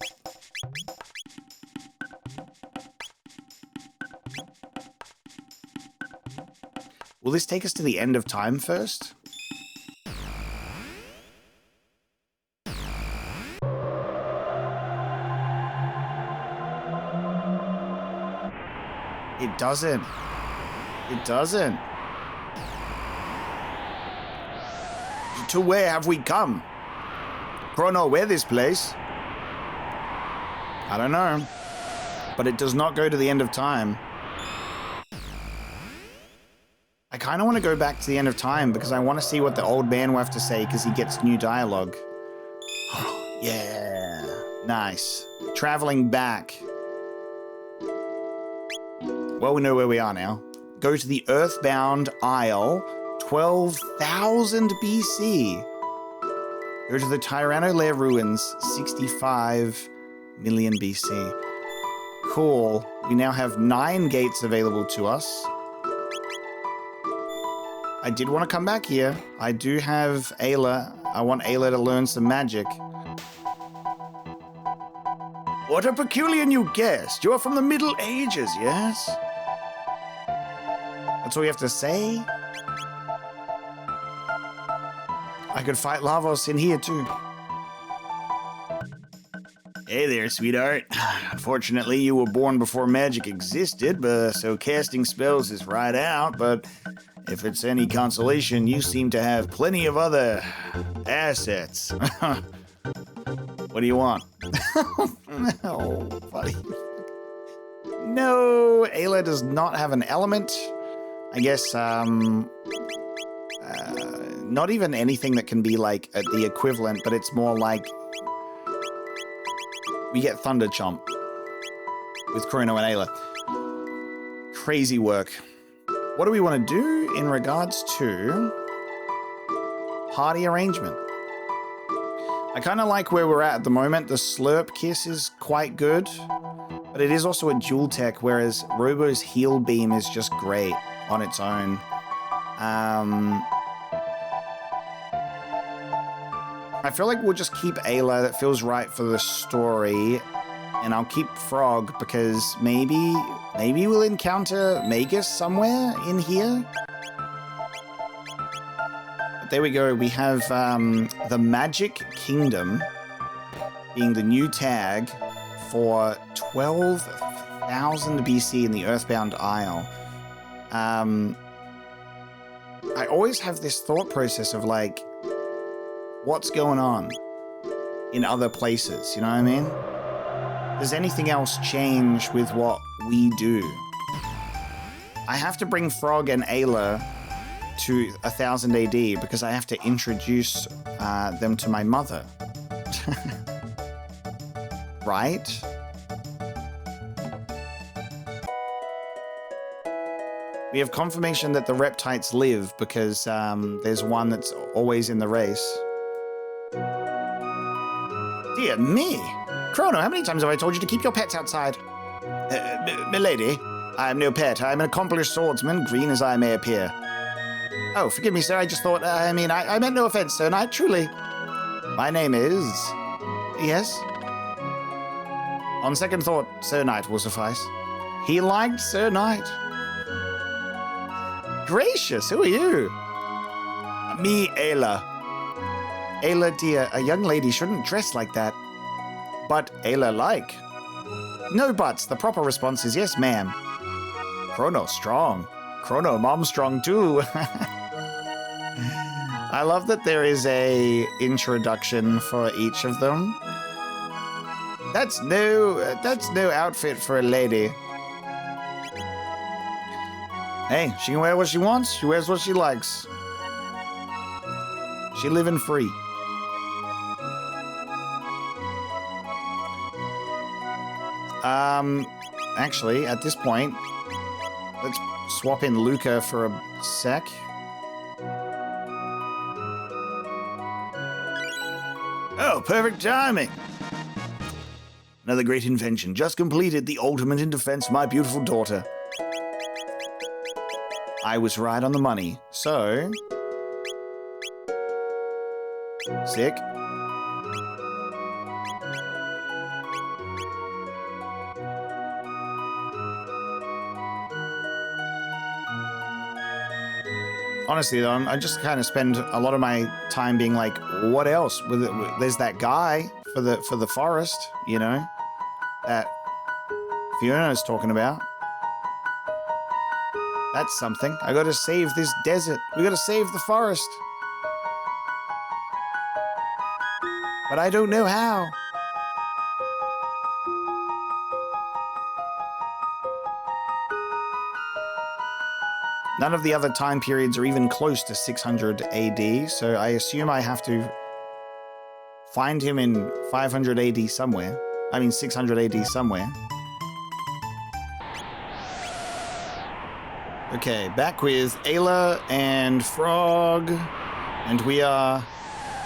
Will this take us to the end of time first? It doesn't. It doesn't. To where have we come? Chrono, where this place? I don't know. But it does not go to the end of time. I kind of want to go back to the end of time because I want to see what the old man will have to say because he gets new dialogue. Yeah. Nice. Traveling back. Well, we know where we are now. Go to the Earthbound Isle, 12,000 BC. Go to the Tyranno Lair ruins, 65 million BC. Cool. We now have 9 gates available to us. I did want to come back here. I do have Ayla. I want Ayla to learn some magic. What a peculiar new guest. You're from the Middle Ages, yes? That's all you have to say? I could fight Lavos in here, too. Hey there, sweetheart. Unfortunately, you were born before magic existed, so casting spells is right out, but if it's any consolation, you seem to have plenty of other assets. What do you want? Oh, buddy. No, Ayla does not have an element. I guess, not even anything that can be like the equivalent, but it's more like we get Thunder Chomp with Chrono and Ayla. Crazy work. What do we want to do in regards to party arrangement? I kind of like where we're at the moment. The Slurp Kiss is quite good, but it is also a dual tech, whereas Robo's Heal Beam is just great on its own. I feel like we'll just keep Ayla. That feels right for the story. And I'll keep Frog because maybe we'll encounter Magus somewhere in here. But there we go. We have the Magic Kingdom being the new tag for 12,000 BC in the Earthbound Isle. I always have this thought process of like, what's going on in other places? You know what I mean? Does anything else change with what we do? I have to bring Frog and Ayla to 1000 AD because I have to introduce them to my mother. Right? We have confirmation that the Reptites live because there's one that's always in the race. Dear me. Chrono, how many times have I told you to keep your pets outside? Milady, I am no pet. I am an accomplished swordsman, green as I may appear. Oh, forgive me, sir. I just thought, I meant no offense, Sir Knight, truly. My name is... Yes? On second thought, Sir Knight will suffice. He liked Sir Knight. Gracious, who are you? Me, Ayla. Ayla, dear, a young lady shouldn't dress like that. But Ayla like. No buts. The proper response is yes, ma'am. Chrono strong. Chrono mom strong too. I love that there is a introduction for each of them. That's no outfit for a lady. Hey, she can wear what she wants. She wears what she likes. She living free. Actually, at this point, let's swap in Luca for a sec. Oh, perfect timing. Another great invention. Just completed the ultimate in defense of my beautiful daughter. I was right on the money. So... Sick. Honestly, though, I just kind of spend a lot of my time being like, what else? There's that guy for the forest, you know, that Fiona's talking about. That's something. I got to save this desert. We got to save the forest. But I don't know how. None of the other time periods are even close to 600 AD, so I assume I have to find him in 500 AD somewhere. I mean 600 AD somewhere. Okay, back with Ayla and Frog, and we are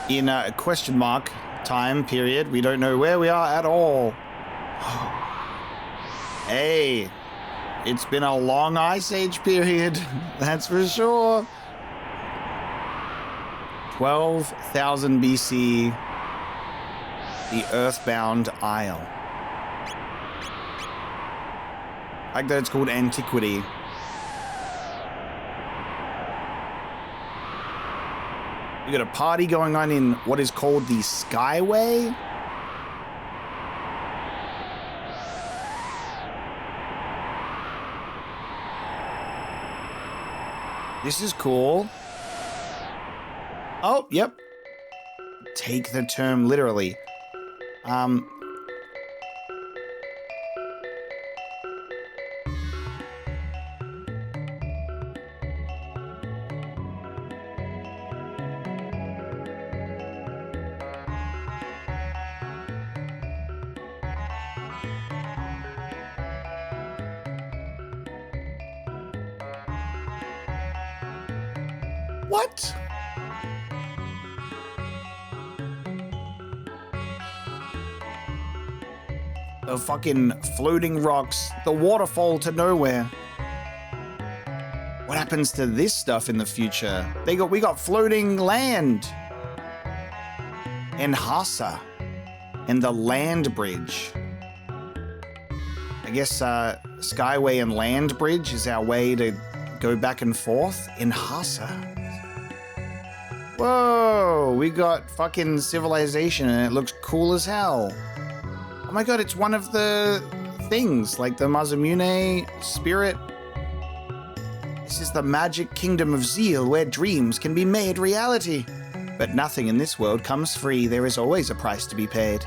in a question mark time period. We don't know where we are at all. Hey. It's been a long Ice Age period, that's for sure. 12,000 BC, the Earthbound Isle. I like that it's called Antiquity. We got a party going on in what is called the Skyway. This is cool. Oh, yep. Take the term literally. What? The fucking floating rocks, the waterfall to nowhere. What happens to this stuff in the future? We got floating land. And Hassa. And the land bridge. I guess Skyway and land bridge is our way to go back and forth in Hassa. Whoa, we got fucking civilization and it looks cool as hell. Oh my god, it's one of the things, like the Mazamune spirit. This is the magic kingdom of Zeal where dreams can be made reality. But nothing in this world comes free. There is always a price to be paid.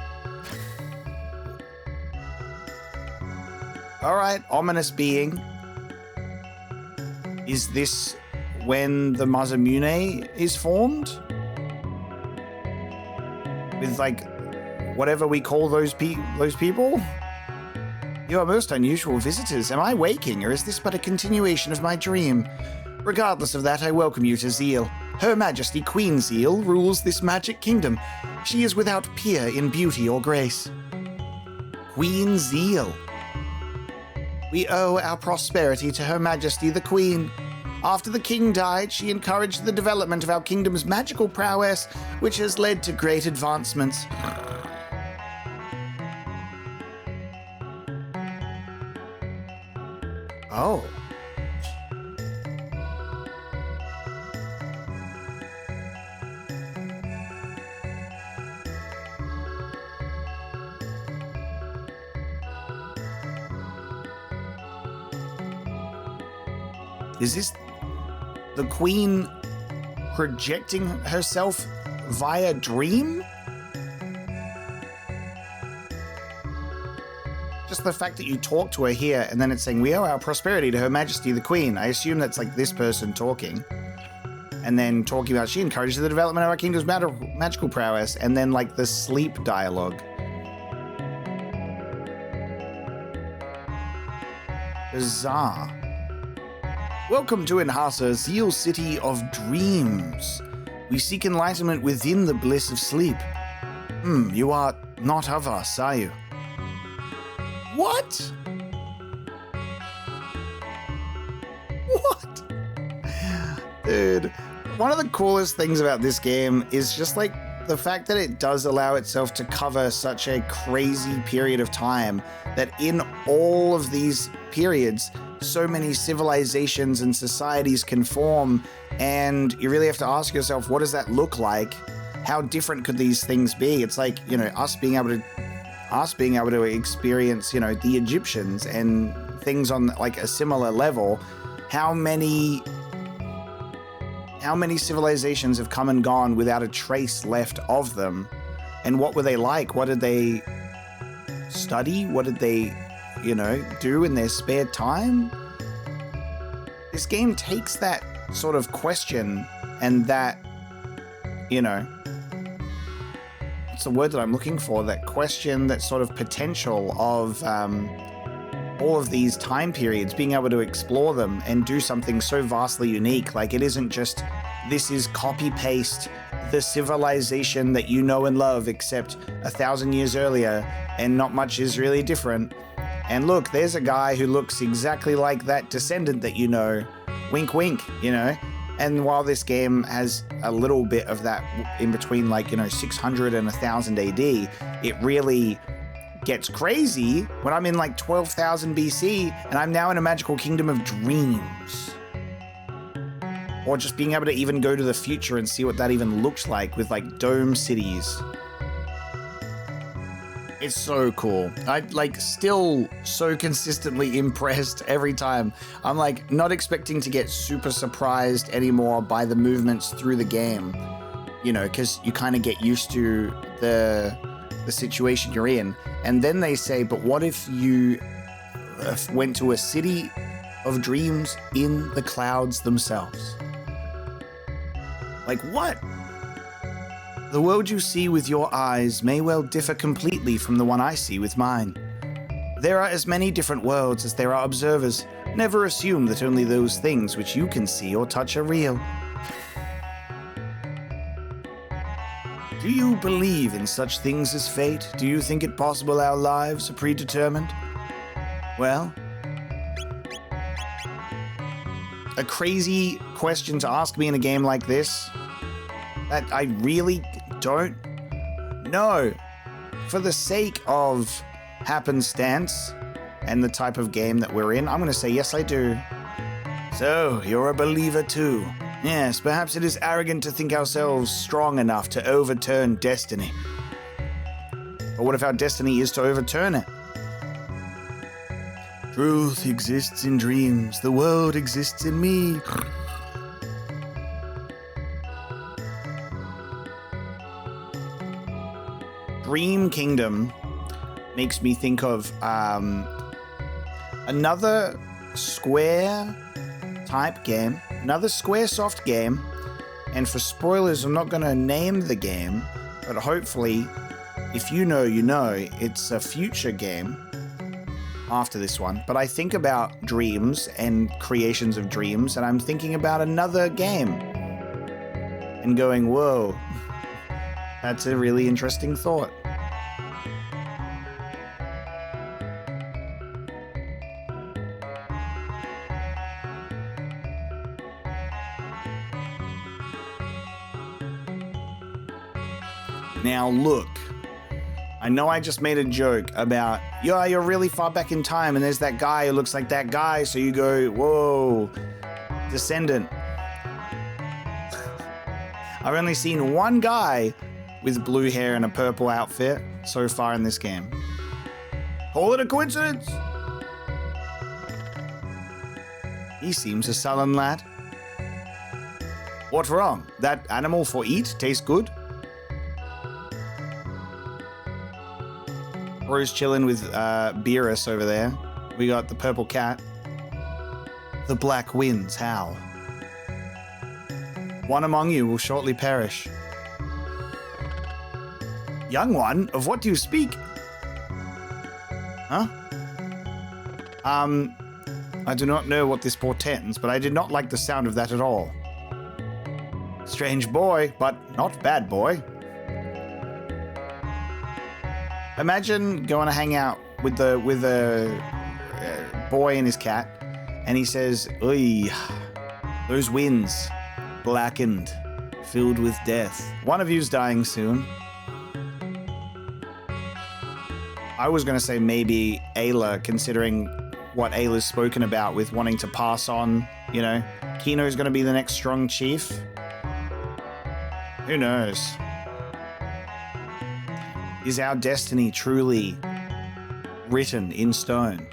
Alright, ominous being. Is this when the Mazamune is formed? With, like, whatever we call those people? You are most unusual visitors. Am I waking, or is this but a continuation of my dream? Regardless of that, I welcome you to Zeal. Her Majesty Queen Zeal rules this magic kingdom. She is without peer in beauty or grace. Queen Zeal. We owe our prosperity to Her Majesty the Queen. After the king died, she encouraged the development of our kingdom's magical prowess, which has led to great advancements. Oh. Is this the queen projecting herself via dream? Just the fact that you talk to her here and then it's saying, we owe our prosperity to Her Majesty the Queen. I assume that's like this person talking. And then talking about she encourages the development of our kingdom's magical prowess. And then like the sleep dialogue. Bizarre. Welcome to Enhasa, Zeal City of Dreams. We seek enlightenment within the bliss of sleep. You are not of us, are you? What? What? Dude, one of the coolest things about this game is just like the fact that it does allow itself to cover such a crazy period of time, that in all of these periods, so many civilizations and societies can form, and you really have to ask yourself, what does that look like? How different could these things be? It's like, you know, us being able to experience, you know, the Egyptians and things on like a similar level. How many civilizations have come and gone without a trace left of them? And what were they like? What did they study? What did they, you know, do in their spare time? This game takes that sort of question and that, you know, what's the word that I'm looking for? That question, that sort of potential of all of these time periods, being able to explore them and do something so vastly unique. Like, it isn't just, this is copy-paste the civilization that you know and love, except 1,000 years earlier, and not much is really different. And look, there's a guy who looks exactly like that descendant that you know. Wink, wink, you know? And while this game has a little bit of that in between, like, you know, 600 and 1000 AD, it really gets crazy when I'm in like 12,000 BC and I'm now in a magical kingdom of dreams. Or just being able to even go to the future and see what that even looks like with like dome cities. It's so cool. I like still so consistently impressed every time. I'm like not expecting to get super surprised anymore by the movements through the game, you know, because you kind of get used to the situation you're in. And then they say, but what if you went to a city of dreams in the clouds themselves? Like what? The world you see with your eyes may well differ completely from the one I see with mine. There are as many different worlds as there are observers. Never assume that only those things which you can see or touch are real. Do you believe in such things as fate? Do you think it possible our lives are predetermined? Well, a crazy question to ask me in a game like this that I really don't know. For the sake of happenstance and the type of game that we're in, I'm going to say yes, I do. So, you're a believer too. Yes, perhaps it is arrogant to think ourselves strong enough to overturn destiny. But what if our destiny is to overturn it? Truth exists in dreams. The world exists in me. Dream Kingdom makes me think of another Square type game, another Squaresoft game, and for spoilers, I'm not going to name the game, but hopefully, if you know, you know, it's a future game after this one. But I think about dreams and creations of dreams, and I'm thinking about another game. and going, whoa, that's a really interesting thought. Now look, I know I just made a joke about, yeah, you're really far back in time and there's that guy who looks like that guy, so you go, whoa, descendant. I've only seen one guy with blue hair and a purple outfit so far in this game. Call it a coincidence. He seems a sullen lad. What's wrong? That animal for eat tastes good? Bro's chilling with Beerus over there. We got the purple cat. The black winds howl. One among you will shortly perish. Young one, of what do you speak? Huh? I do not know what this portends, but I did not like the sound of that at all. Strange boy, but not bad boy. Imagine going to hang out with the boy and his cat, and he says, "Oi, those winds, blackened, filled with death. One of you's dying soon." I was going to say maybe Ayla, considering what Ayla's spoken about with wanting to pass on, you know, Kino's going to be the next strong chief. Who knows? Is our destiny truly written in stone?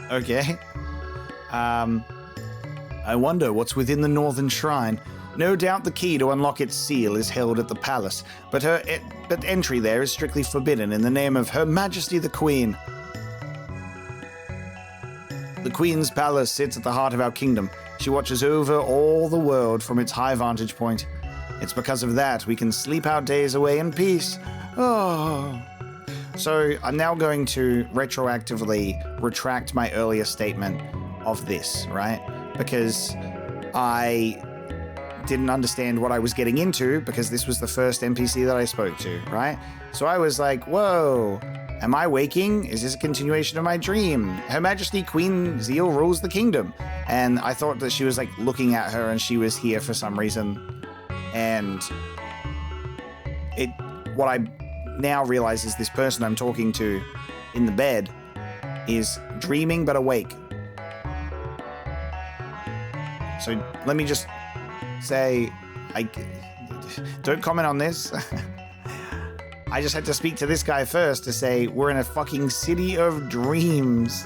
Okay. I wonder what's within the Northern Shrine. No doubt the key to unlock its seal is held at the palace, but entry there is strictly forbidden in the name of Her Majesty the Queen. The Queen's palace sits at the heart of our kingdom. She watches over all the world from its high vantage point. It's because of that we can sleep our days away in peace. Oh. So I'm now going to retroactively retract my earlier statement of this, right? Because I didn't understand what I was getting into because this was the first NPC that I spoke to, right? So I was like, whoa, am I waking? Is this a continuation of my dream? Her Majesty Queen Zeal rules the kingdom. And I thought that she was like looking at her and she was here for some reason. And what I now realize is this person I'm talking to in the bed is dreaming but awake. So let me just say, don't comment on this. I just had to speak to this guy first to say we're in a fucking city of dreams.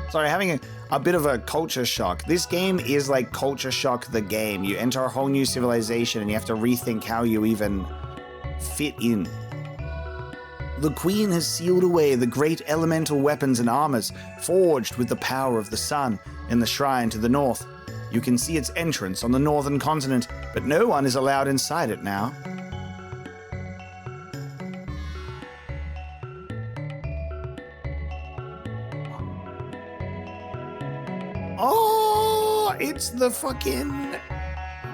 Sorry, having a bit of a culture shock. This game is like Culture Shock the game. You enter a whole new civilization and you have to rethink how you even fit in. The Queen has sealed away the great elemental weapons and armors forged with the power of the sun in the shrine to the north. You can see its entrance on the northern continent, but no one is allowed inside it now. Oh, it's the fucking...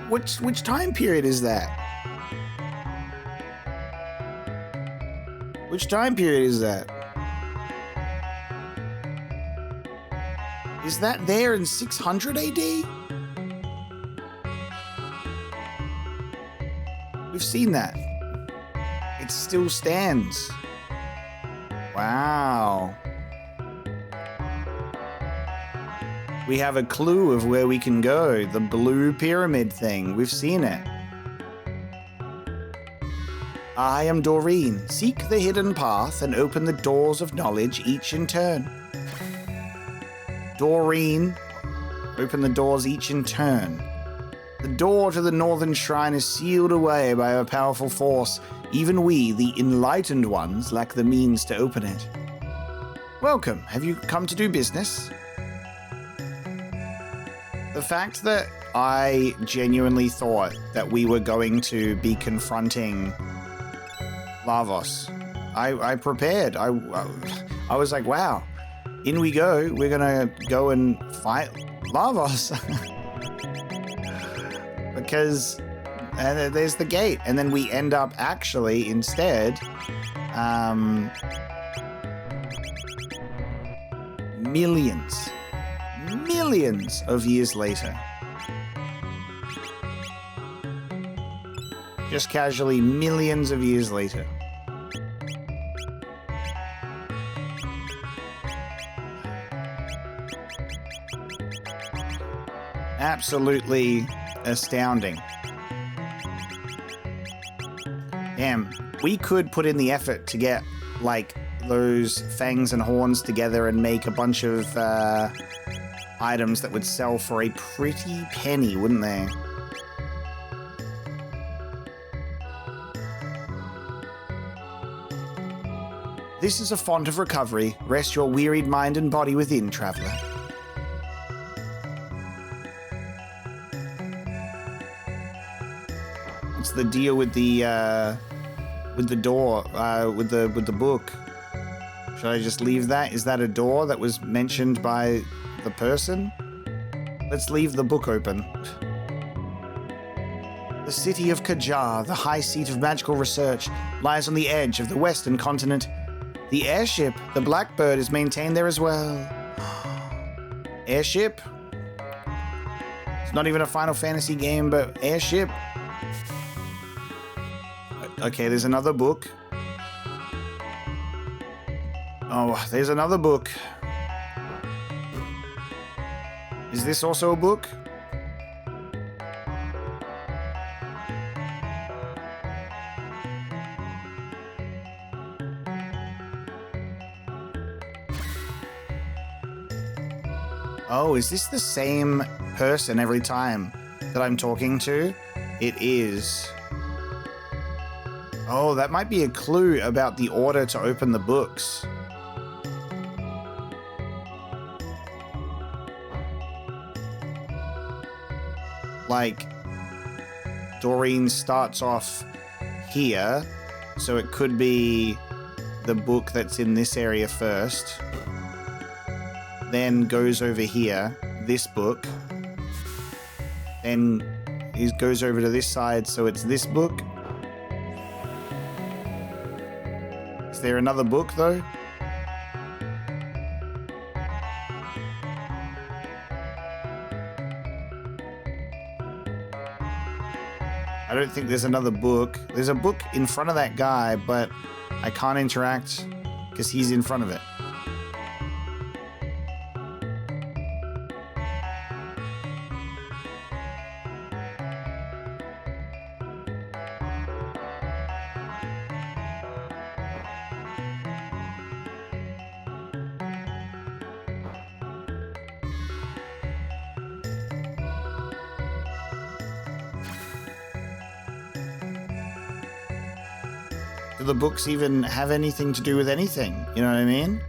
Which time period is that? Which time period is that? Is that there in 600 AD? We've seen that. It still stands. Wow. We have a clue of where we can go. The blue pyramid thing. We've seen it. I am Doreen. Seek the hidden path and open the doors of knowledge each in turn. Doreen, open the doors each in turn. The door to the northern shrine is sealed away by a powerful force. Even we, the enlightened ones, lack the means to open it. Welcome. Have you come to do business? The fact that I genuinely thought that we were going to be confronting Lavos. I prepared. I was like, wow, in we go. We're gonna go and fight Lavos. Because there's the gate. And then we end up actually instead millions of years later. Just casually, millions of years later. Absolutely astounding. Damn, we could put in the effort to get, like, those fangs and horns together and make a bunch of items that would sell for a pretty penny, wouldn't they? This is a font of recovery. Rest your wearied mind and body within, traveler. What's the deal with the door, with the book? Should I just leave that? Is that a door that was mentioned by the person? Let's leave the book open. The city of Kajar, the high seat of magical research, lies on the edge of the western continent. The airship, the Blackbird, is maintained there as well. Airship? It's not even a Final Fantasy game, but airship? Okay, there's another book. Oh, there's another book. Is this also a book? Oh, is this the same person every time that I'm talking to? It is. Oh, that might be a clue about the order to open the books. Like, Doreen starts off here, so it could be the book that's in this area first. Then goes over here, this book. Then it goes over to this side, so it's this book. Is there another book, though? I don't think there's another book. There's a book in front of that guy, but I can't interact because he's in front of it. Do the books even have anything to do with anything? You know what I mean?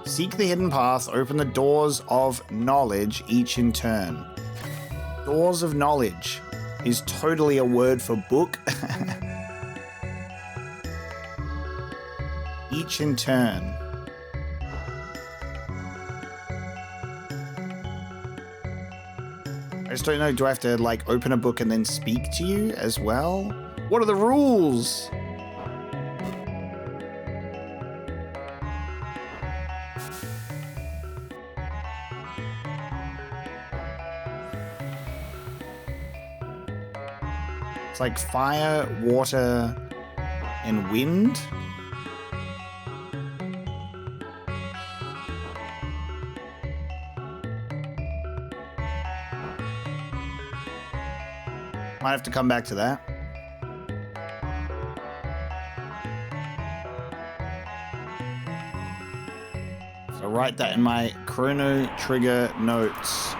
Seek the hidden path, open the doors of knowledge, each in turn. Doors of knowledge is totally a word for book. Each in turn. I just don't know, do I have to, like, open a book and then speak to you as well? What are the rules? It's like fire, water, and wind. Might have to come back to that. So write that in my Chrono trigger notes.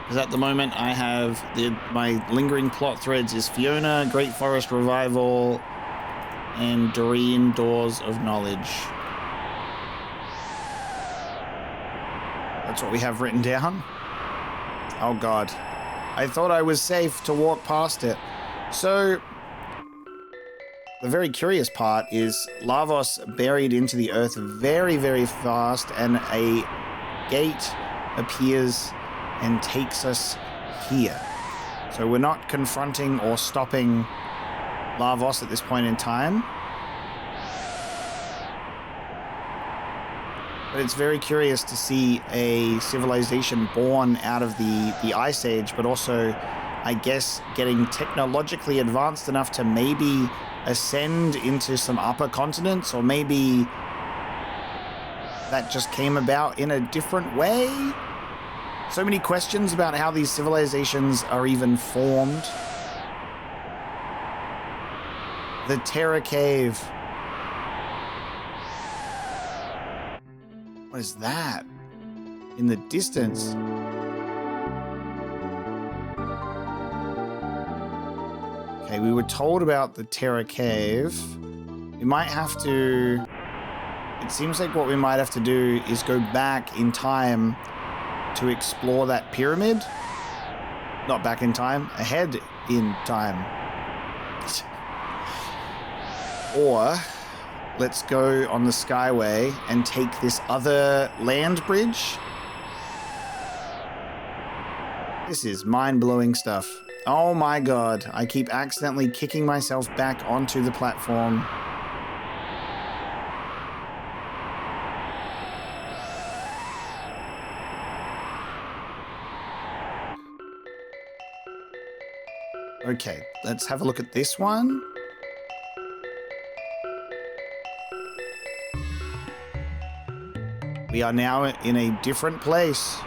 Because at the moment I have my lingering plot threads is Fiona, Great Forest Revival, and Doreen, Doors of Knowledge. That's what we have written down. Oh god. I thought I was safe to walk past it. So, the very curious part is Lavos buried into the earth very, very fast, and a gate appears and takes us here. So we're not confronting or stopping Lavos at this point in time. But it's very curious to see a civilization born out of the Ice Age, but also, I guess, getting technologically advanced enough to maybe ascend into some upper continents, or maybe that just came about in a different way. So many questions about how these civilizations are even formed. The Terror Cave. What is that? In the distance. Okay, we were told about the Terror Cave. We might have to... It seems like what we might have to do is go back in time to explore that pyramid. Not back in time, ahead in time. Or let's go on the Skyway and take this other land bridge. This is mind-blowing stuff. Oh my god, I keep accidentally kicking myself back onto the platform. Okay, let's have a look at this one. We are now in a different place.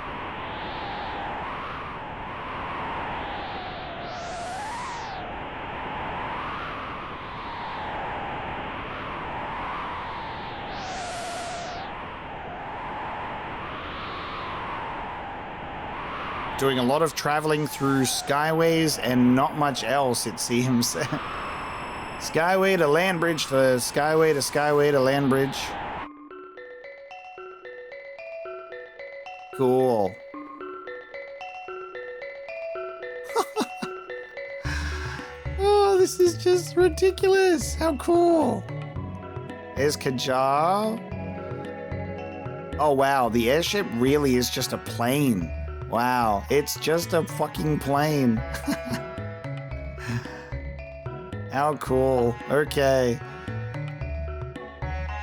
Doing a lot of traveling through skyways and not much else, it seems. Skyway to land bridge to skyway to skyway to land bridge. Cool. Oh, this is just ridiculous. How cool. There's Kajar. Oh, wow. The airship really is just a plane. Wow. It's just a fucking plane. How cool. Okay.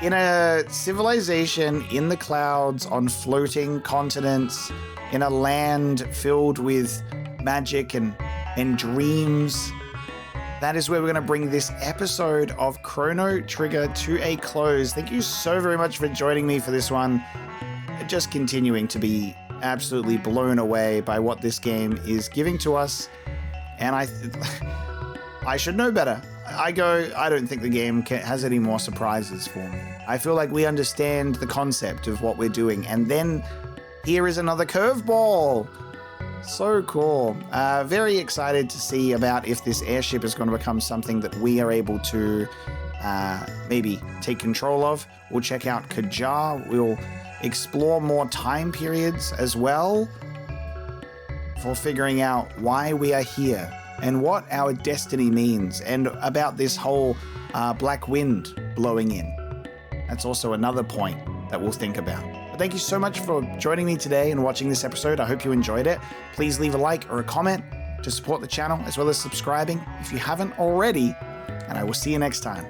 In a civilization in the clouds on floating continents, in a land filled with magic and dreams, that is where we're going to bring this episode of Chrono Trigger to a close. Thank you so very much for joining me for this one. Just continuing to be absolutely blown away by what this game is giving to us. And I should know better. I don't think the game has any more surprises for me. I feel like we understand the concept of what we're doing. And then here is another curveball. So cool. Very excited to see about if this airship is going to become something that we are able to maybe take control of. We'll check out Kajar. We'll explore more time periods as well for figuring out why we are here and what our destiny means, and about this whole black wind blowing in. That's also another point that we'll think about. But thank you so much for joining me today and watching this episode. I hope you enjoyed it. Please leave a like or a comment to support the channel, as well as subscribing if you haven't already, and I will see you next time.